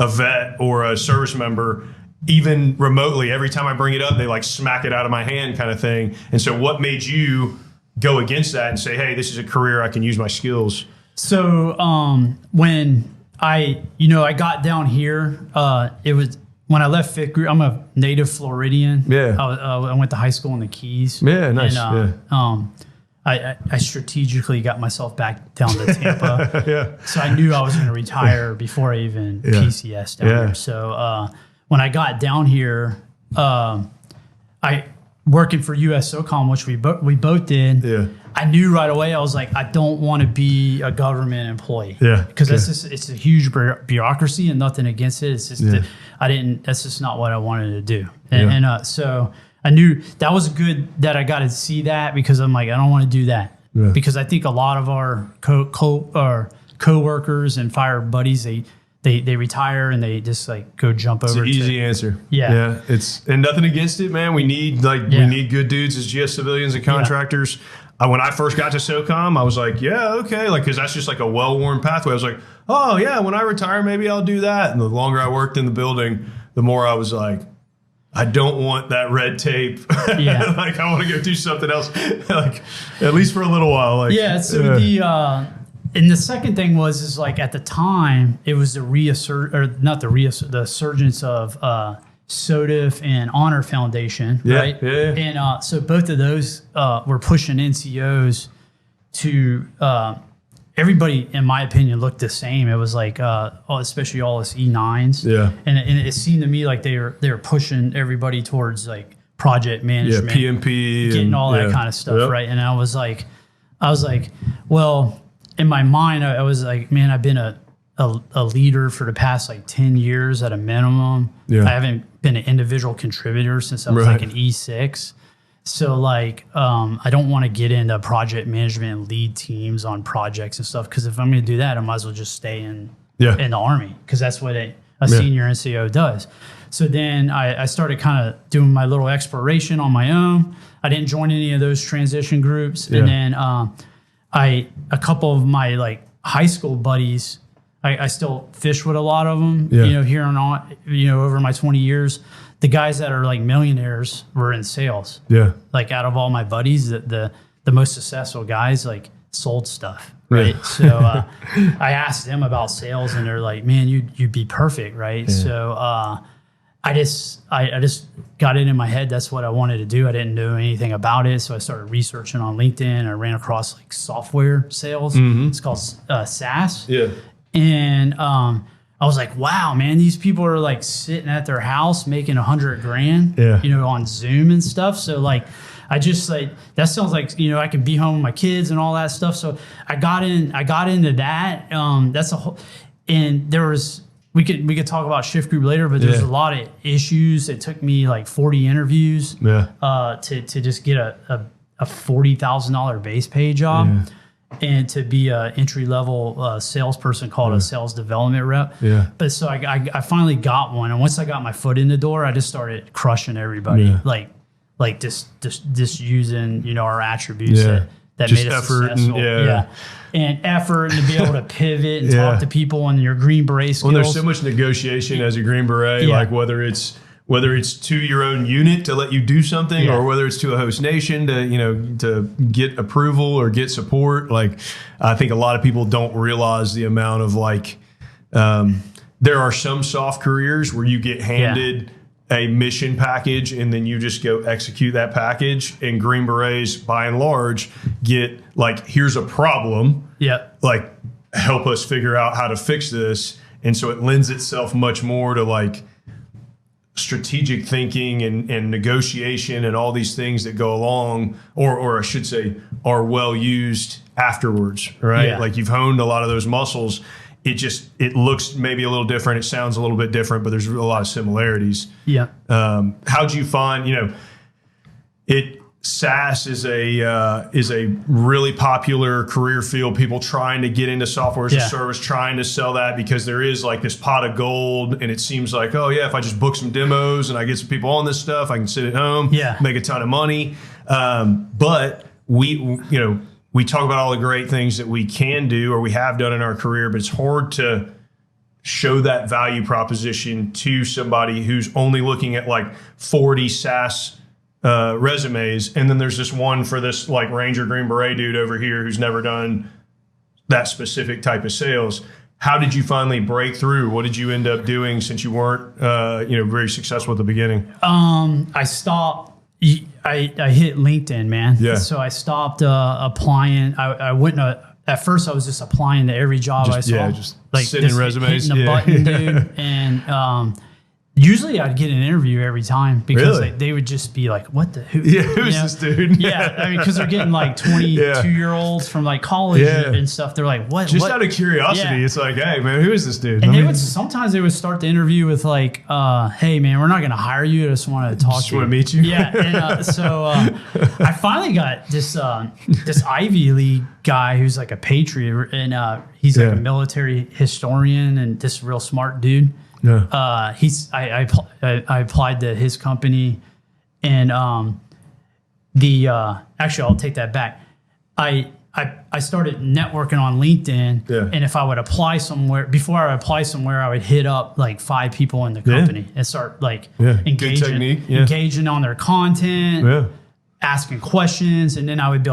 a vet or a service member, even remotely, every time I bring it up, they like smack it out of my hand kind of thing. And so what made you go against that and say, hey, this is a career I can use my skills? So when I got down here, it was, when I left Fit Group, I'm a native Floridian. Yeah. I went to high school in the Keys. Yeah, nice. And, I strategically got myself back down to Tampa. Yeah. So I knew I was going to retire before I even PCS down here. So when I got down here, I working for US SOCOM, which we both did. Yeah. I knew right away, I was like, I don't want to be a government employee. Yeah. Because it's a huge bureaucracy, and nothing against it. It's just that's just not what I wanted to do. And so I knew that was good that I got to see that, because I'm like, I don't want to do that. Yeah. Because I think a lot of our co-workers and fire buddies, they retire and they just like go jump over. It's an easy answer. Yeah. And nothing against it, man. We need we need good dudes as GS civilians and contractors. When I first got to SOCOM, I was like, okay. Like, cause that's just like a well-worn pathway. I was like, oh yeah, when I retire, maybe I'll do that. And the longer I worked in the building, the more I was like, I don't want that red tape. Yeah. Like, I want to go do something else, like at least for a little while. Like, so and the second thing is like at the time it was the resurgence of SODIF and Honor Foundation, right? Yeah. And so both of those were pushing NCOs to everybody, in my opinion, looked the same. It was like, especially all us E9s. Yeah. And it seemed to me like they were pushing everybody towards like project management, PMP, getting all that kind of stuff, right? And I was like, well, in my mind, I was like, man, I've been a leader for the past like 10 years at a minimum. Yeah. I haven't been an individual contributor since I was like an E6. So like, I don't want to get into project management and lead teams on projects and stuff. Cause if I'm going to do that, I might as well just stay in the Army. Cause that's what a senior NCO does. So then I started kind of doing my little exploration on my own. I didn't join any of those transition groups. Yeah. And then, a couple of my like high school buddies, I still fish with a lot of them, here and on, over my 20 years. The guys that are like millionaires were in sales. Yeah. Like out of all my buddies, the most successful guys like sold stuff. Right. So I asked them about sales and they're like, man, you'd be perfect. Right. Yeah. So I just got it in my head. That's what I wanted to do. I didn't know anything about it. So I started researching on LinkedIn. I ran across like software sales. It's called SaaS. Yeah. And I was like, wow, man, these people are like sitting at their house making $100,000, Yeah. you know, on Zoom and stuff. So like, I just like, that sounds like, you know, I can be home with my kids and all that stuff. So I got into that. That's a whole, and there was, we could talk about shift group later, but there's a lot of issues. It took me like 40 interviews to just get a $40,000 base pay job and to be a entry level salesperson called a sales development rep. Yeah. But so I finally got one, and once I got my foot in the door, I just started crushing everybody, like just using, you know, our attributes that just made us effort successful. And effort, and to be able to pivot and talk to people and your Green Beret skills. Well, there's so much negotiation as a Green Beret, like whether it's to your own unit to let you do something, or whether it's to a host nation to, you know, to get approval or get support. Like, I think a lot of people don't realize the amount of like, there are some soft careers where you get handed a mission package and then you just go execute that package. And Green Berets, by and large, get like, here's a problem. Like, help us figure out how to fix this. And so it lends itself much more to like strategic thinking and negotiation and all these things that go along, or I should say, are well used afterwards, right? Like, you've honed a lot of those muscles. It looks maybe a little different. It sounds a little bit different, but there's a lot of similarities. How'd you find, you know, SaaS is a really popular career field. People trying to get into software as a service, trying to sell that because there is like this pot of gold, and it seems like, oh yeah, if I just book some demos and I get some people on this stuff, I can sit at home, make a ton of money. But we talk about all the great things that we can do or we have done in our career, but it's hard to show that value proposition to somebody who's only looking at like 40 SaaS resumes. And then there's this one for this like Ranger Green Beret dude over here who's never done that specific type of sales. How did you finally break through? What did you end up doing since you weren't, very successful at the beginning? I stopped. I hit LinkedIn, man. So I stopped applying. I wouldn't. At first, I was just applying to every job I saw. Just like sending resumes, hitting the button, dude. And usually, I'd get an interview every time because they would just be like, "What the? Who's this dude?" I mean, because they're getting like 22-year-olds from like college and stuff. They're like, "What?" Just out of curiosity, it's like, "Hey, man, who is this dude?" And sometimes they would start the interview with like, "Hey, man, we're not going to hire you. I just want to talk to you. Just want to meet you." And so I finally got this Ivy League guy who's like a patriot, and he's like a military historian and this real smart dude. I applied to his company, and actually I'll take that back. I started networking on LinkedIn, and if I would apply somewhere, before I would apply somewhere, I would hit up like 5 people in the company and start like engaging on their content, asking questions, and then I would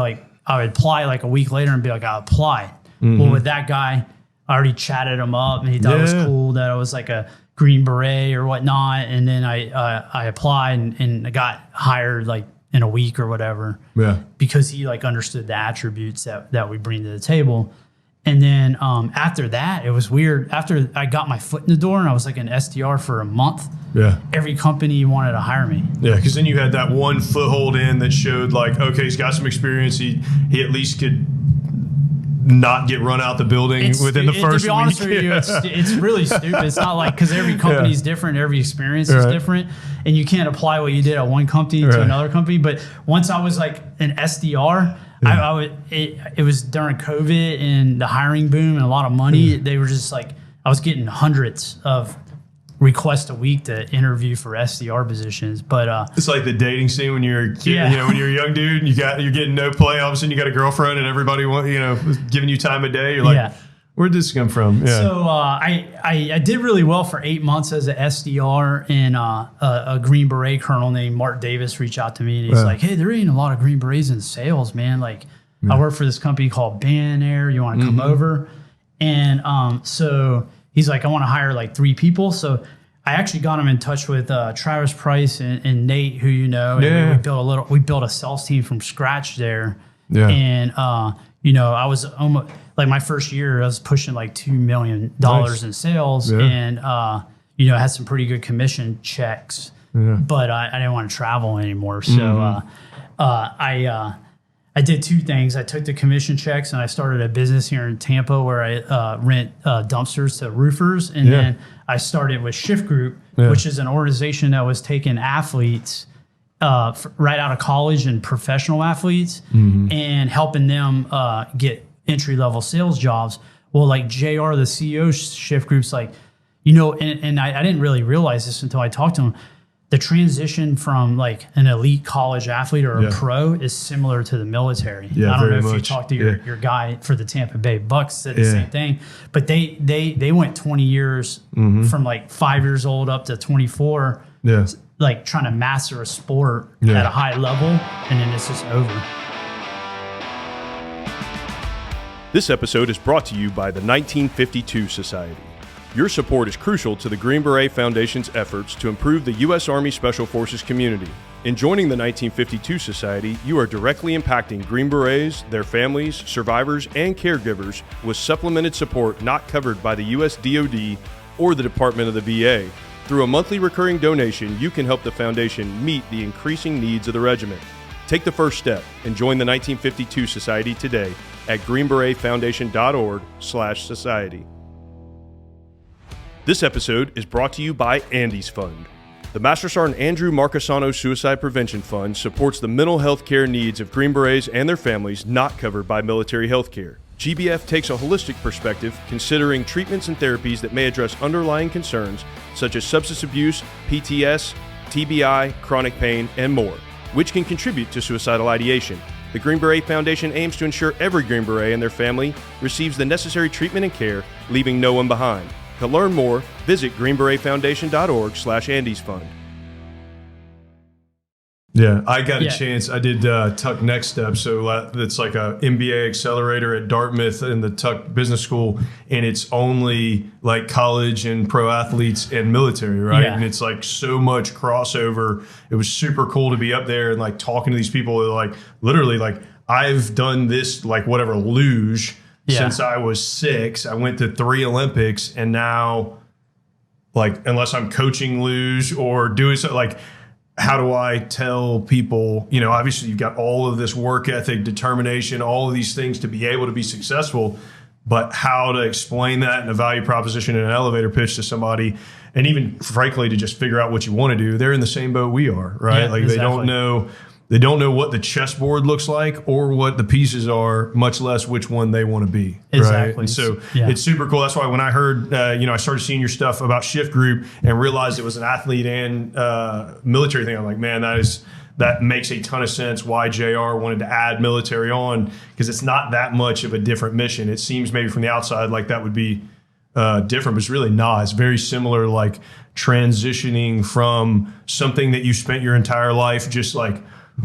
apply like a week later and be like, I applied. Well, with that guy, I already chatted him up, and he thought it was cool that I was like a Green Beret or whatnot, and then I applied and I got hired like in a week or whatever. Because he like understood the attributes that we bring to the table. And then after that, it was weird. After I got my foot in the door and I was like an SDR for a month, every company wanted to hire me. Because then you had that one foothold in that showed like, okay, he's got some experience. He at least could not get run out the building within the first week. To be honest with you, it's really stupid. It's not like, because every company is different, every experience is different, and you can't apply what you did at one company to another company. But once I was like an SDR, it was during COVID and the hiring boom and a lot of money. They were just like, I was getting hundreds of requests a week to interview for SDR positions. But it's like the dating scene when you're a kid, when you're a young dude and you're getting no play, all of a sudden you got a girlfriend and everybody giving you time of day. You're like, where'd this come from? So I did really well for 8 months as an SDR, and a Green Beret colonel named Mark Davis reached out to me, and he's like, hey, there ain't a lot of Green Berets in sales, man. Like, I work for this company called Ban Air. You want to come over? And so he's like, I want to hire like 3 people. So I actually got him in touch with Travis Price and Nate, who you know. And we built a sales team from scratch there. Yeah. And I was almost like my first year, I was pushing like $2 million in sales, and I had some pretty good commission checks. Yeah. But I didn't want to travel anymore, so I did two things. I took the commission checks and I started a business here in Tampa where I rent dumpsters to roofers. And then I started with Shift Group, which is an organization that was taking athletes right out of college and professional athletes and helping them get entry-level sales jobs. Well, like JR, the CEO of Shift Group's like, and I didn't really realize this until I talked to him. The transition from like an elite college athlete or a pro is similar to the military. Yeah, I don't know if you talked to your guy for the Tampa Bay Bucks, said the same thing. But they went 20 years from like 5 years old up to 24, like trying to master a sport at a high level, and then it's just over. This episode is brought to you by the 1952 Society. Your support is crucial to the Green Beret Foundation's efforts to improve the U.S. Army Special Forces community. In joining the 1952 Society, you are directly impacting Green Berets, their families, survivors, and caregivers with supplemented support not covered by the U.S. DoD or the Department of the VA. Through a monthly recurring donation, you can help the Foundation meet the increasing needs of the regiment. Take the first step and join the 1952 Society today at greenberetfoundation.org/society. This episode is brought to you by Andy's Fund. The Master Sergeant Andrew Marcasano Suicide Prevention Fund supports the mental health care needs of Green Berets and their families not covered by military health care. GBF takes a holistic perspective, considering treatments and therapies that may address underlying concerns such as substance abuse, PTS, TBI, chronic pain, and more, which can contribute to suicidal ideation. The Green Beret Foundation aims to ensure every Green Beret and their family receives the necessary treatment and care, leaving no one behind. To learn more, visit greenberetfoundation.org/Andy's Fund. Yeah, I got a chance. I did Tuck Next Step. So that's like a MBA accelerator at Dartmouth in the Tuck Business School. And it's only like college and pro athletes and military, right? Yeah. And it's like so much crossover. It was super cool to be up there and like talking to these people that like literally like I've done this like whatever luge since I was 6. I went to 3 Olympics, and now like unless I'm coaching luge or doing something like, how do I tell people, obviously you've got all of this work ethic, determination, all of these things to be able to be successful, but how to explain that in a value proposition in an elevator pitch to somebody, and even frankly to just figure out what you want to do. They're in the same boat we are, right? Yeah, like exactly. They don't know what the chessboard looks like or what the pieces are, much less which one they want to be. Exactly. Right? And so it's super cool. That's why when I heard, I started seeing your stuff about Shift Group and realized it was an athlete and military thing. I'm like, man, that makes a ton of sense why JR wanted to add military on, because it's not that much of a different mission. It seems maybe from the outside like that would be different, but it's really not. It's very similar, like transitioning from something that you spent your entire life just like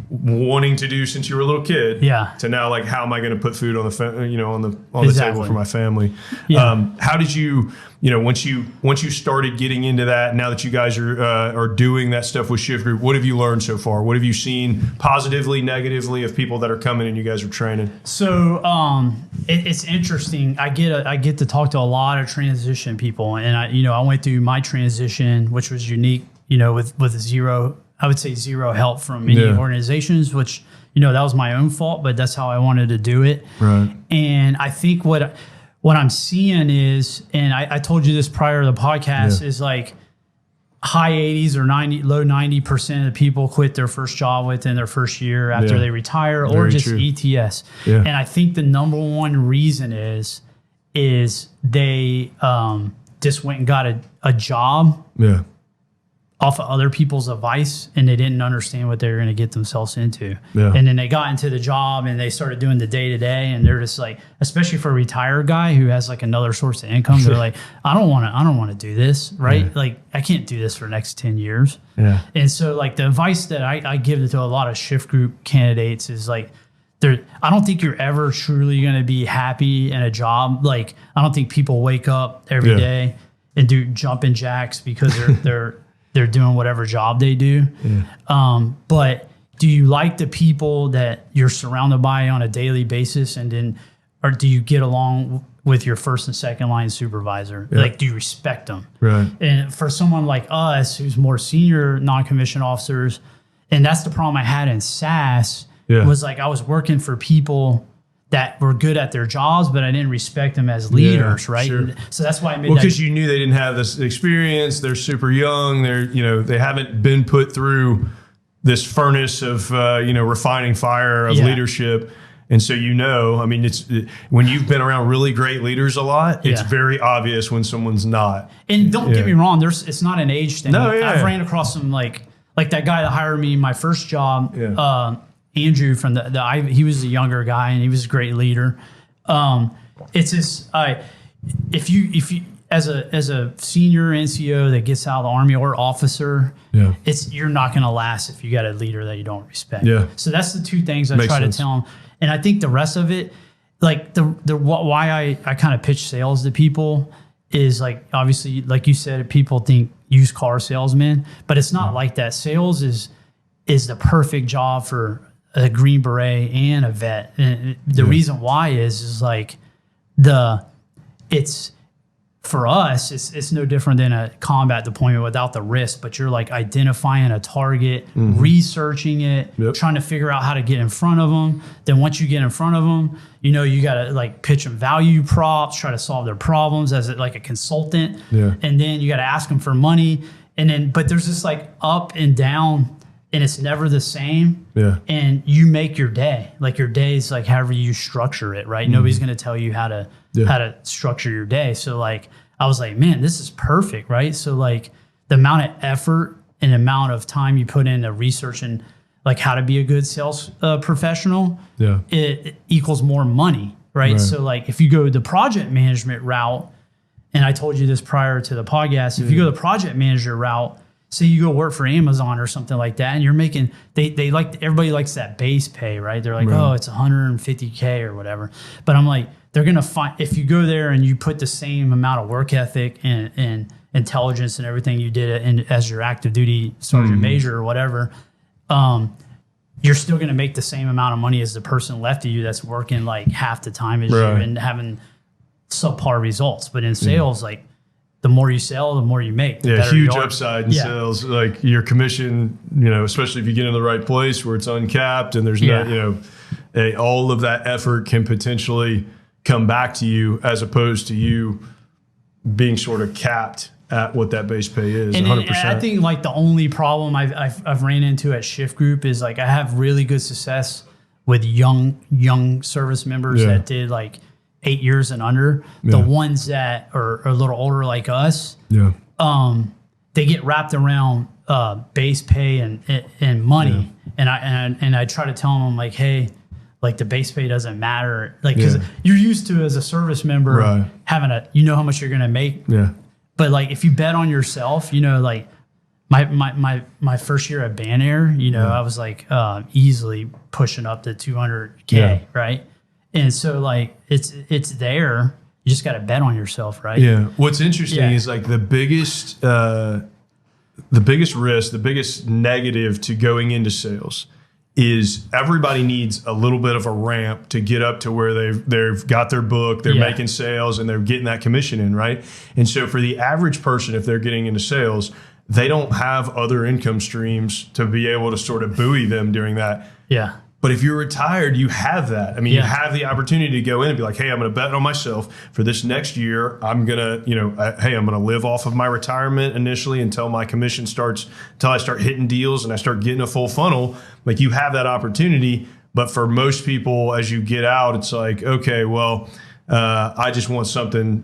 wanting to do since you were a little kid, to now like, how am I going to put food on the the table for my family? How did you, once you started getting into that, now that you guys are doing that stuff with Shift Group, what have you learned so far? What have you seen positively, negatively of people that are coming and you guys are training? So it's interesting. I get to talk to a lot of transition people, and I went through my transition, which was unique, with zero help from any organizations, which, that was my own fault, but that's how I wanted to do it. Right. And I think what I'm seeing is, and I told you this prior to the podcast, is like high 80s or low 90% of the people quit their first job within their first year after they retire, or just true. ETS. Yeah. And I think the number one reason is they just went and got a job. Yeah. Off of other people's advice, and they didn't understand what they were going to get themselves into. Yeah. And then they got into the job and they started doing the day-to-day, and they're just like, especially for a retired guy who has like another source of income, they're like, I don't want to do this, right? Yeah. Like, I can't do this for the next 10 years. Yeah. And so like the advice that I give to a lot of Shift Group candidates is like, I don't think you're ever truly going to be happy in a job. Like, I don't think people wake up every day and do jumping jacks because they're doing whatever job they do. But do you like the people that you're surrounded by on a daily basis, or do you get along with your first and second line supervisor? Like, do you respect them? Right. And for someone like us, who's more senior non-commissioned officers, and that's the problem I had in SAS, was like I was working for people that were good at their jobs, but I didn't respect them as leaders, right? Sure. So that's why I made because you knew they didn't have this experience. They're super young. They haven't been put through this furnace of refining fire of leadership. And so, I mean, it's when you've been around really great leaders a lot, it's very obvious when someone's not. And don't get me wrong, it's not an age thing. No, I've ran across some like that guy that hired me my first job, Andrew from he was a younger guy and he was a great leader. It's just if you as a senior NCO that gets out of the Army or officer, you're not going to last if you got a leader that you don't respect. Yeah. So that's the two things I try to tell them. And I think the rest of it, like why I kind of pitch sales to people is like, obviously, like you said, people think used car salesman, but it's not like that. Sales is the perfect job for a Green Beret and a vet. And the reason why is like for us, it's no different than a combat deployment without the risk, but you're like identifying a target, researching it, trying to figure out how to get in front of them. Then once you get in front of them, you got to like pitch them value props, try to solve their problems as like a consultant. And then you got to ask them for money. And then, but there's this like up and down, and it's never the same. And you make your day. Like your day is like however you structure it, right? Nobody's going to tell you how to structure your day. So like, I was like, man, this is perfect, right? So like the amount of effort and amount of time you put into researching like how to be a good sales professional, it equals more money, right? So like if you go the project management route, and I told you this prior to the podcast, if you go the project manager route, say you go work for Amazon or something like that, and you're making, they like, everybody likes that base pay, right? They're like, oh, it's $150K or whatever. But I'm like, they're going to find, if you go there and you put the same amount of work ethic and intelligence and everything you did as your active duty sergeant major or whatever, you're still going to make the same amount of money as the person left of you that's working like half the time as you and having subpar results. But in sales, like, the more you sell, the more you make. Huge upside in sales. Like your commission, especially if you get in the right place where it's uncapped and there's all of that effort can potentially come back to you as opposed to you being sort of capped at what that base pay is. And 100%. I think like the only problem I've ran into at Shift Group is like I have really good success with young service members that did like 8 years and under. The ones that are a little older like us, they get wrapped around base pay and money. And I try to tell them like, hey, like the base pay doesn't matter. Like, cause you're used to as a service member having how much you're going to make. But like, if you bet on yourself, like my first year at Ban Air, I was like easily pushing up to 200K. Right. And so like, it's there. You just got to bet on yourself. Right. Yeah. What's interesting is like the biggest risk, the biggest negative to going into sales is everybody needs a little bit of a ramp to get up to where they've got their book, they're making sales, and they're getting that commission in, right? And so for the average person, if they're getting into sales, they don't have other income streams to be able to sort of buoy them during that. Yeah. But if you're retired, you have that. I mean, you have the opportunity to go in and be like, hey, I'm going to bet on myself for this next year. I'm going to, hey, I'm going to live off of my retirement initially until my commission starts, until I start hitting deals and I start getting a full funnel. Like you have that opportunity. But for most people, as you get out, it's like, okay, well, I just want something,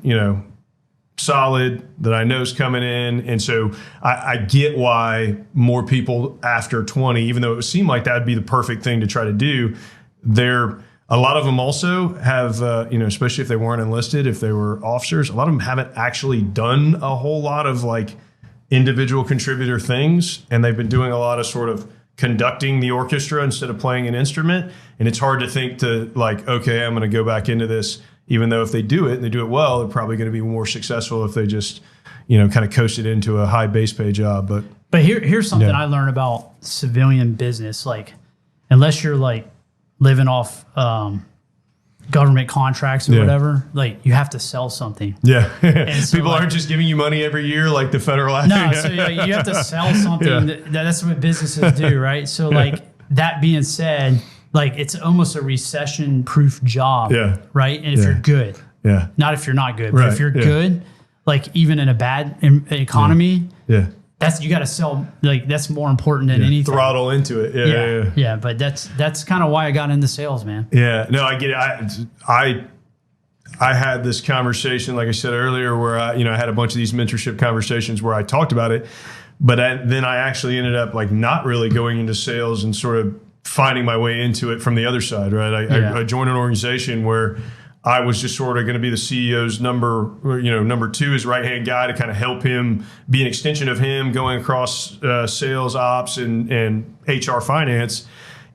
solid that I know is coming in. And so I get why more people after 20, even though it seemed like that would be the perfect thing to try to do, a lot of them also have, especially if they weren't enlisted, if they were officers, a lot of them haven't actually done a whole lot of like individual contributor things. And they've been doing a lot of sort of conducting the orchestra instead of playing an instrument. And it's hard to think to like, okay, I'm going to go back into this even though if they do it and they do it well, they're probably going to be more successful if they just, you know, kind of coasted into a high base pay job. But here's something I learned about civilian business. Like, unless you're like living off government contracts or whatever, like you have to sell something. Yeah. So people aren't just giving you money every year like the federal act. No, so you have to sell something. That's what businesses do, right? So like that being said, like it's almost a recession-proof job, right? And if you're good, not if you're not good, but if you're good, like even in a bad economy, that's, you got to sell, like that's more important than anything. Throttle into it. Yeah. But that's kind of why I got into sales, man. Yeah, no, I get it. I had this conversation, like I said earlier, where I had a bunch of these mentorship conversations where I talked about it, but then I actually ended up like not really going into sales and sort of finding my way into it from the other side, right? I joined an organization where I was just sort of going to be the CEO's number two, his right-hand guy, to kind of help him, be an extension of him going across sales, ops, and HR finance.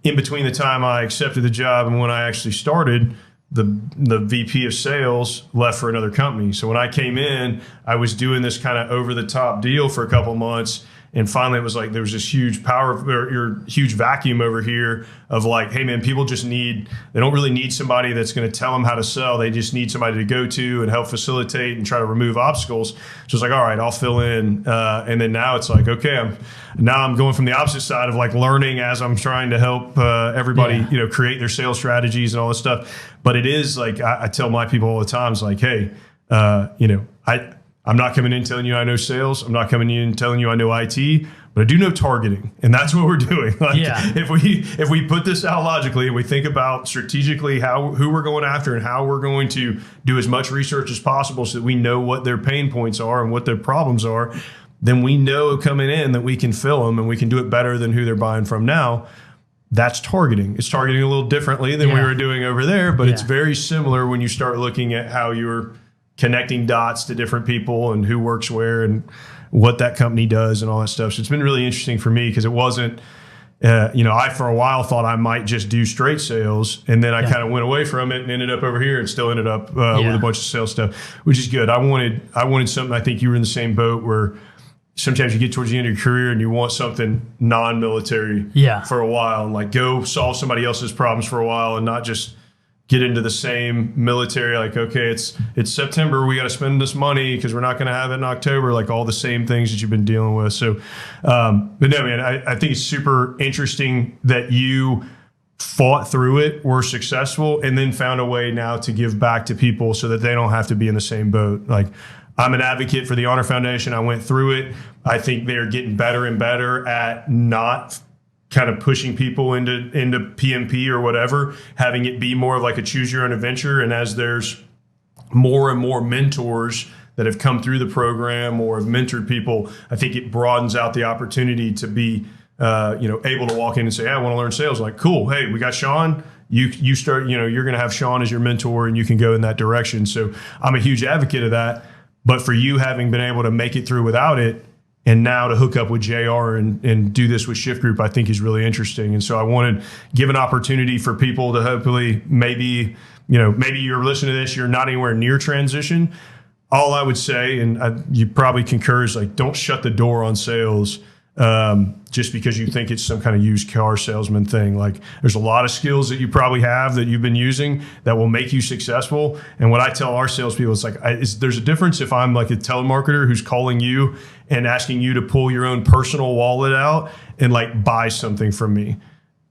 In between the time I accepted the job and when I actually started, the VP of sales left for another company. So when I came in, I was doing this kind of over-the-top deal for a couple of months. And finally, it was like there was this huge huge vacuum over here of like, hey, man, people just they don't really need somebody that's going to tell them how to sell. They just need somebody to go to and help facilitate and try to remove obstacles. So it's like, all right, I'll fill in. And then now it's like, okay, I'm going from the opposite side of like learning as I'm trying to help everybody, create their sales strategies and all this stuff. But it is like, I tell my people all the time, it's like, hey, I'm not coming in telling you I know sales. I'm not coming in telling you I know IT, but I do know targeting, and that's what we're doing. Like, if we put this out logically and we think about strategically who we're going after and how we're going to do as much research as possible so that we know what their pain points are and what their problems are, then we know coming in that we can fill them and we can do it better than who they're buying from now. That's targeting. It's targeting a little differently than we were doing over there, but it's very similar when you start looking at how you're connecting dots to different people and who works where and what that company does and all that stuff. So it's been really interesting for me because it wasn't, I for a while thought I might just do straight sales, and then I kind of went away from it and ended up over here and still ended up with a bunch of sales stuff, which is good. I wanted something. I think you were in the same boat where sometimes you get towards the end of your career and you want something non-military for a while and like go solve somebody else's problems for a while and not just get into the same military, like, okay, it's September, we got to spend this money because we're not going to have it in October, like all the same things that you've been dealing with. So, but no, man, I think it's super interesting that you fought through it, were successful, and then found a way now to give back to people so that they don't have to be in the same boat. Like, I'm an advocate for the Honor Foundation. I went through it. I think they're getting better and better at not kind of pushing people into PMP or whatever, having it be more of like a choose your own adventure. And as there's more and more mentors that have come through the program or have mentored people, I think it broadens out the opportunity to be, able to walk in and say, hey, I want to learn sales. Like, cool. Hey, we got Sean. You start, you're going to have Sean as your mentor and you can go in that direction. So I'm a huge advocate of that. But for you having been able to make it through without it, and now to hook up with JR and do this with Shift Group, I think is really interesting. And so I wanted to give an opportunity for people to hopefully maybe you're listening to this, you're not anywhere near transition. All I would say, and you probably concur, is like, don't shut the door on sales just because you think it's some kind of used car salesman thing. Like, there's a lot of skills that you probably have that you've been using that will make you successful. And what I tell our salespeople is like, there's a difference if I'm like a telemarketer who's calling you and asking you to pull your own personal wallet out and like buy something from me,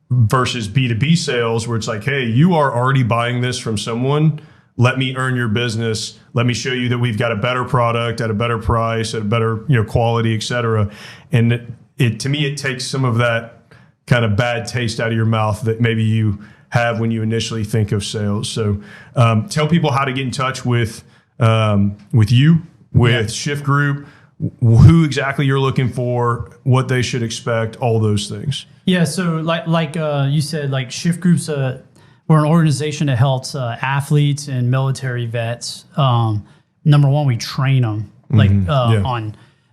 versus B2B sales where it's like, hey, you are already buying this from someone. Let me earn your business. Let me show you that we've got a better product at a better price, at a better quality, et cetera. And to me, it takes some of that kind of bad taste out of your mouth that maybe you have when you initially think of sales. So tell people how to get in touch with you, with Shift Group, who exactly you're looking for, what they should expect, all those things. Yeah. So like you said, like Shift Group's we're an organization that helps athletes and military vets. Number one, we train them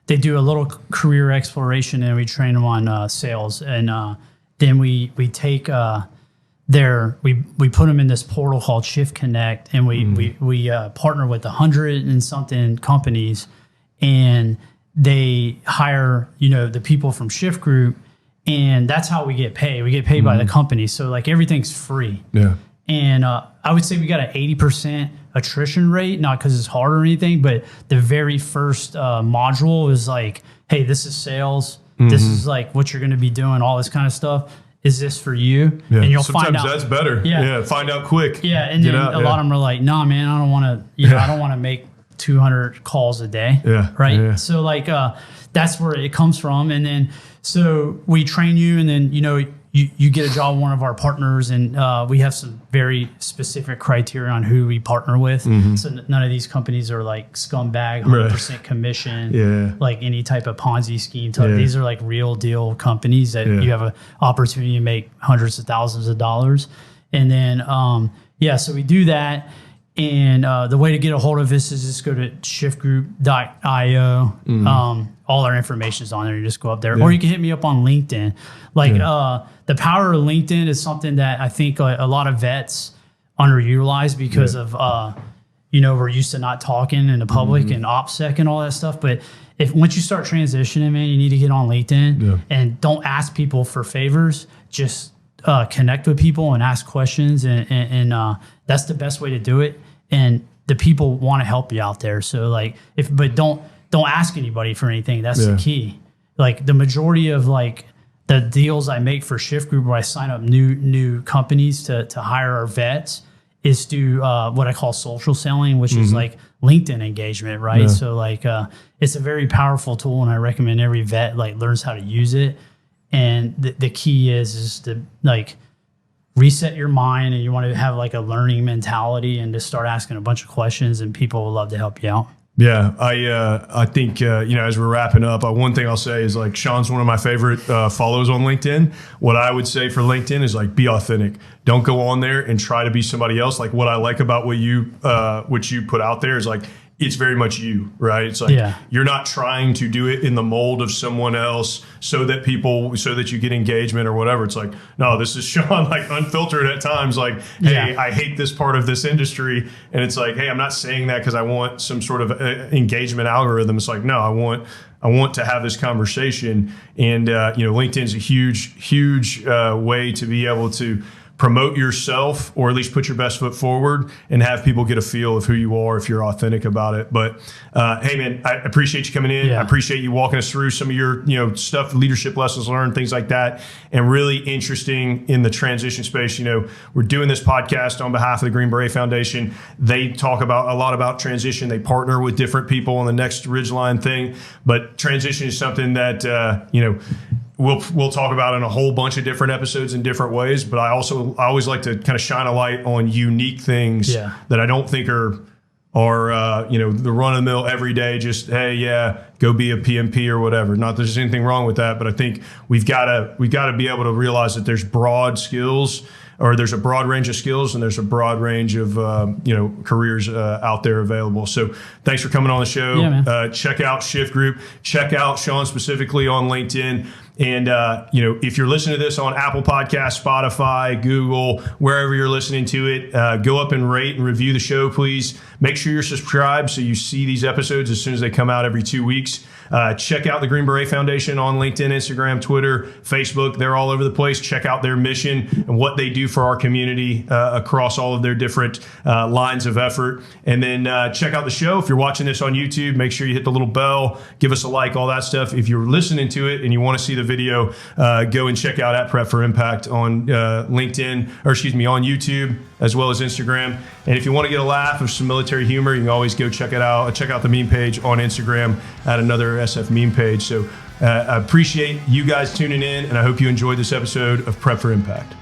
they do a little career exploration and we train them on sales. And then we take we put them in this portal called Shift Connect, and we partner with 100 and something companies, and they hire, the people from Shift Group, and that's how we get paid. We get paid by the company. So like everything's free. Yeah. And I would say we got an 80% attrition rate, not because it's hard or anything, but the very first module is like, hey, this is sales. This is like what you're going to be doing, all this kind of stuff. Is this for you? Yeah. And you'll Sometimes find out. That's better. Yeah. Find out quick. Yeah. And then a lot of them are like, nah, man, I don't want to, I don't want to make 200 calls a day. Yeah. Right. Yeah. So like, that's where it comes from. And then, so we train you, and then, you get a job with one of our partners, and we have some very specific criteria on who we partner with. So none of these companies are like scumbag, 100% commission, like any type of Ponzi scheme. These are like real deal companies that you have an opportunity to make hundreds of thousands of dollars. And then, so we do that. And the way to get a hold of us is just go to shiftgroup.io. All our information is on there. You just go up there, or you can hit me up on LinkedIn. Like the power of LinkedIn is something that I think a lot of vets underutilize because of we're used to not talking in the public and OPSEC and all that stuff. But once you start transitioning, man, you need to get on LinkedIn and don't ask people for favors. Just connect with people and ask questions, and that's the best way to do it. And the people want to help you out there. So like, but don't ask anybody for anything. That's the key. Like the majority of like the deals I make for Shift Group, where I sign up new companies to hire our vets, is through what I call social selling, which is like LinkedIn engagement, right? Yeah. So like it's a very powerful tool, and I recommend every vet like learns how to use it. And the key is to like reset your mind, and you want to have like a learning mentality and just start asking a bunch of questions, and people will love to help you out. Yeah, I think as we're wrapping up, one thing I'll say is like Sean's one of my favorite follows on LinkedIn. What I would say for LinkedIn is like be authentic. Don't go on there and try to be somebody else. Like what I like about what you put out there is like it's very much you, right? It's like you're not trying to do it in the mold of someone else so that you get engagement or whatever. It's like, no, this is Sean, like unfiltered at times, like, hey, I hate this part of this industry. And it's like, hey, I'm not saying that because I want some sort of engagement algorithm. It's like, no, I want to have this conversation. And, LinkedIn's a huge way to be able to promote yourself, or at least put your best foot forward and have people get a feel of who you are if you're authentic about it. But hey, man, I appreciate you coming in. I appreciate you walking us through some of your stuff, leadership lessons learned, things like that, and really interesting in the transition space. We're doing this podcast on behalf of the Green Beret Foundation. They talk a lot about transition. They partner with different people on the next Ridgeline thing, but transition is something that we'll talk about in a whole bunch of different episodes in different ways. But I always like to kind of shine a light on unique things that I don't think are the run of the mill every day. Just, hey, go be a PMP or whatever. Not that there's anything wrong with that, but I think we've got to be able to realize that there's broad skills, or there's a broad range of skills, and there's a broad range of careers out there available. So thanks for coming on the show. Yeah, check out Shift Group. Check out Sean specifically on LinkedIn. And, if you're listening to this on Apple Podcasts, Spotify, Google, wherever you're listening to it, go up and rate and review the show, please. Make sure you're subscribed so you see these episodes as soon as they come out every 2 weeks. Check out the Green Beret Foundation on LinkedIn, Instagram, Twitter, Facebook. They're all over the place. Check out their mission and what they do for our community across all of their different lines of effort. And then check out the show. If you're watching this on YouTube, make sure you hit the little bell, give us a like, all that stuff. If you're listening to it and you want to see the video, go and check out Prep for Impact on on YouTube, as well as Instagram. And if you want to get a laugh of some military humor, you can always go check it out. Check out the meme page on Instagram at another SF meme page. So I appreciate you guys tuning in, and I hope you enjoyed this episode of Prep for Impact.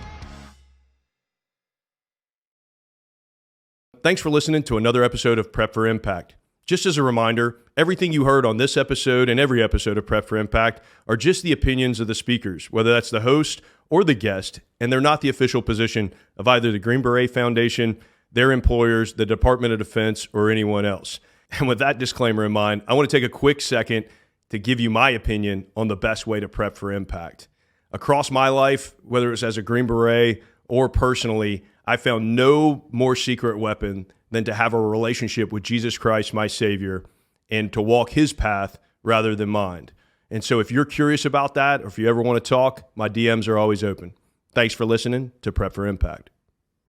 Thanks for listening to another episode of Prep for Impact. Just as a reminder, everything you heard on this episode and every episode of Prep for Impact are just the opinions of the speakers, whether that's the host or the guest, and they're not the official position of either the Green Beret Foundation, their employers, the Department of Defense, or anyone else. And with that disclaimer in mind, I want to take a quick second to give you my opinion on the best way to prep for impact. Across my life, whether it's as a Green Beret or personally, I found no more secret weapon than to have a relationship with Jesus Christ, my Savior, and to walk his path rather than mine. And so if you're curious about that, or if you ever want to talk, my DMs are always open. Thanks for listening to Prep for Impact.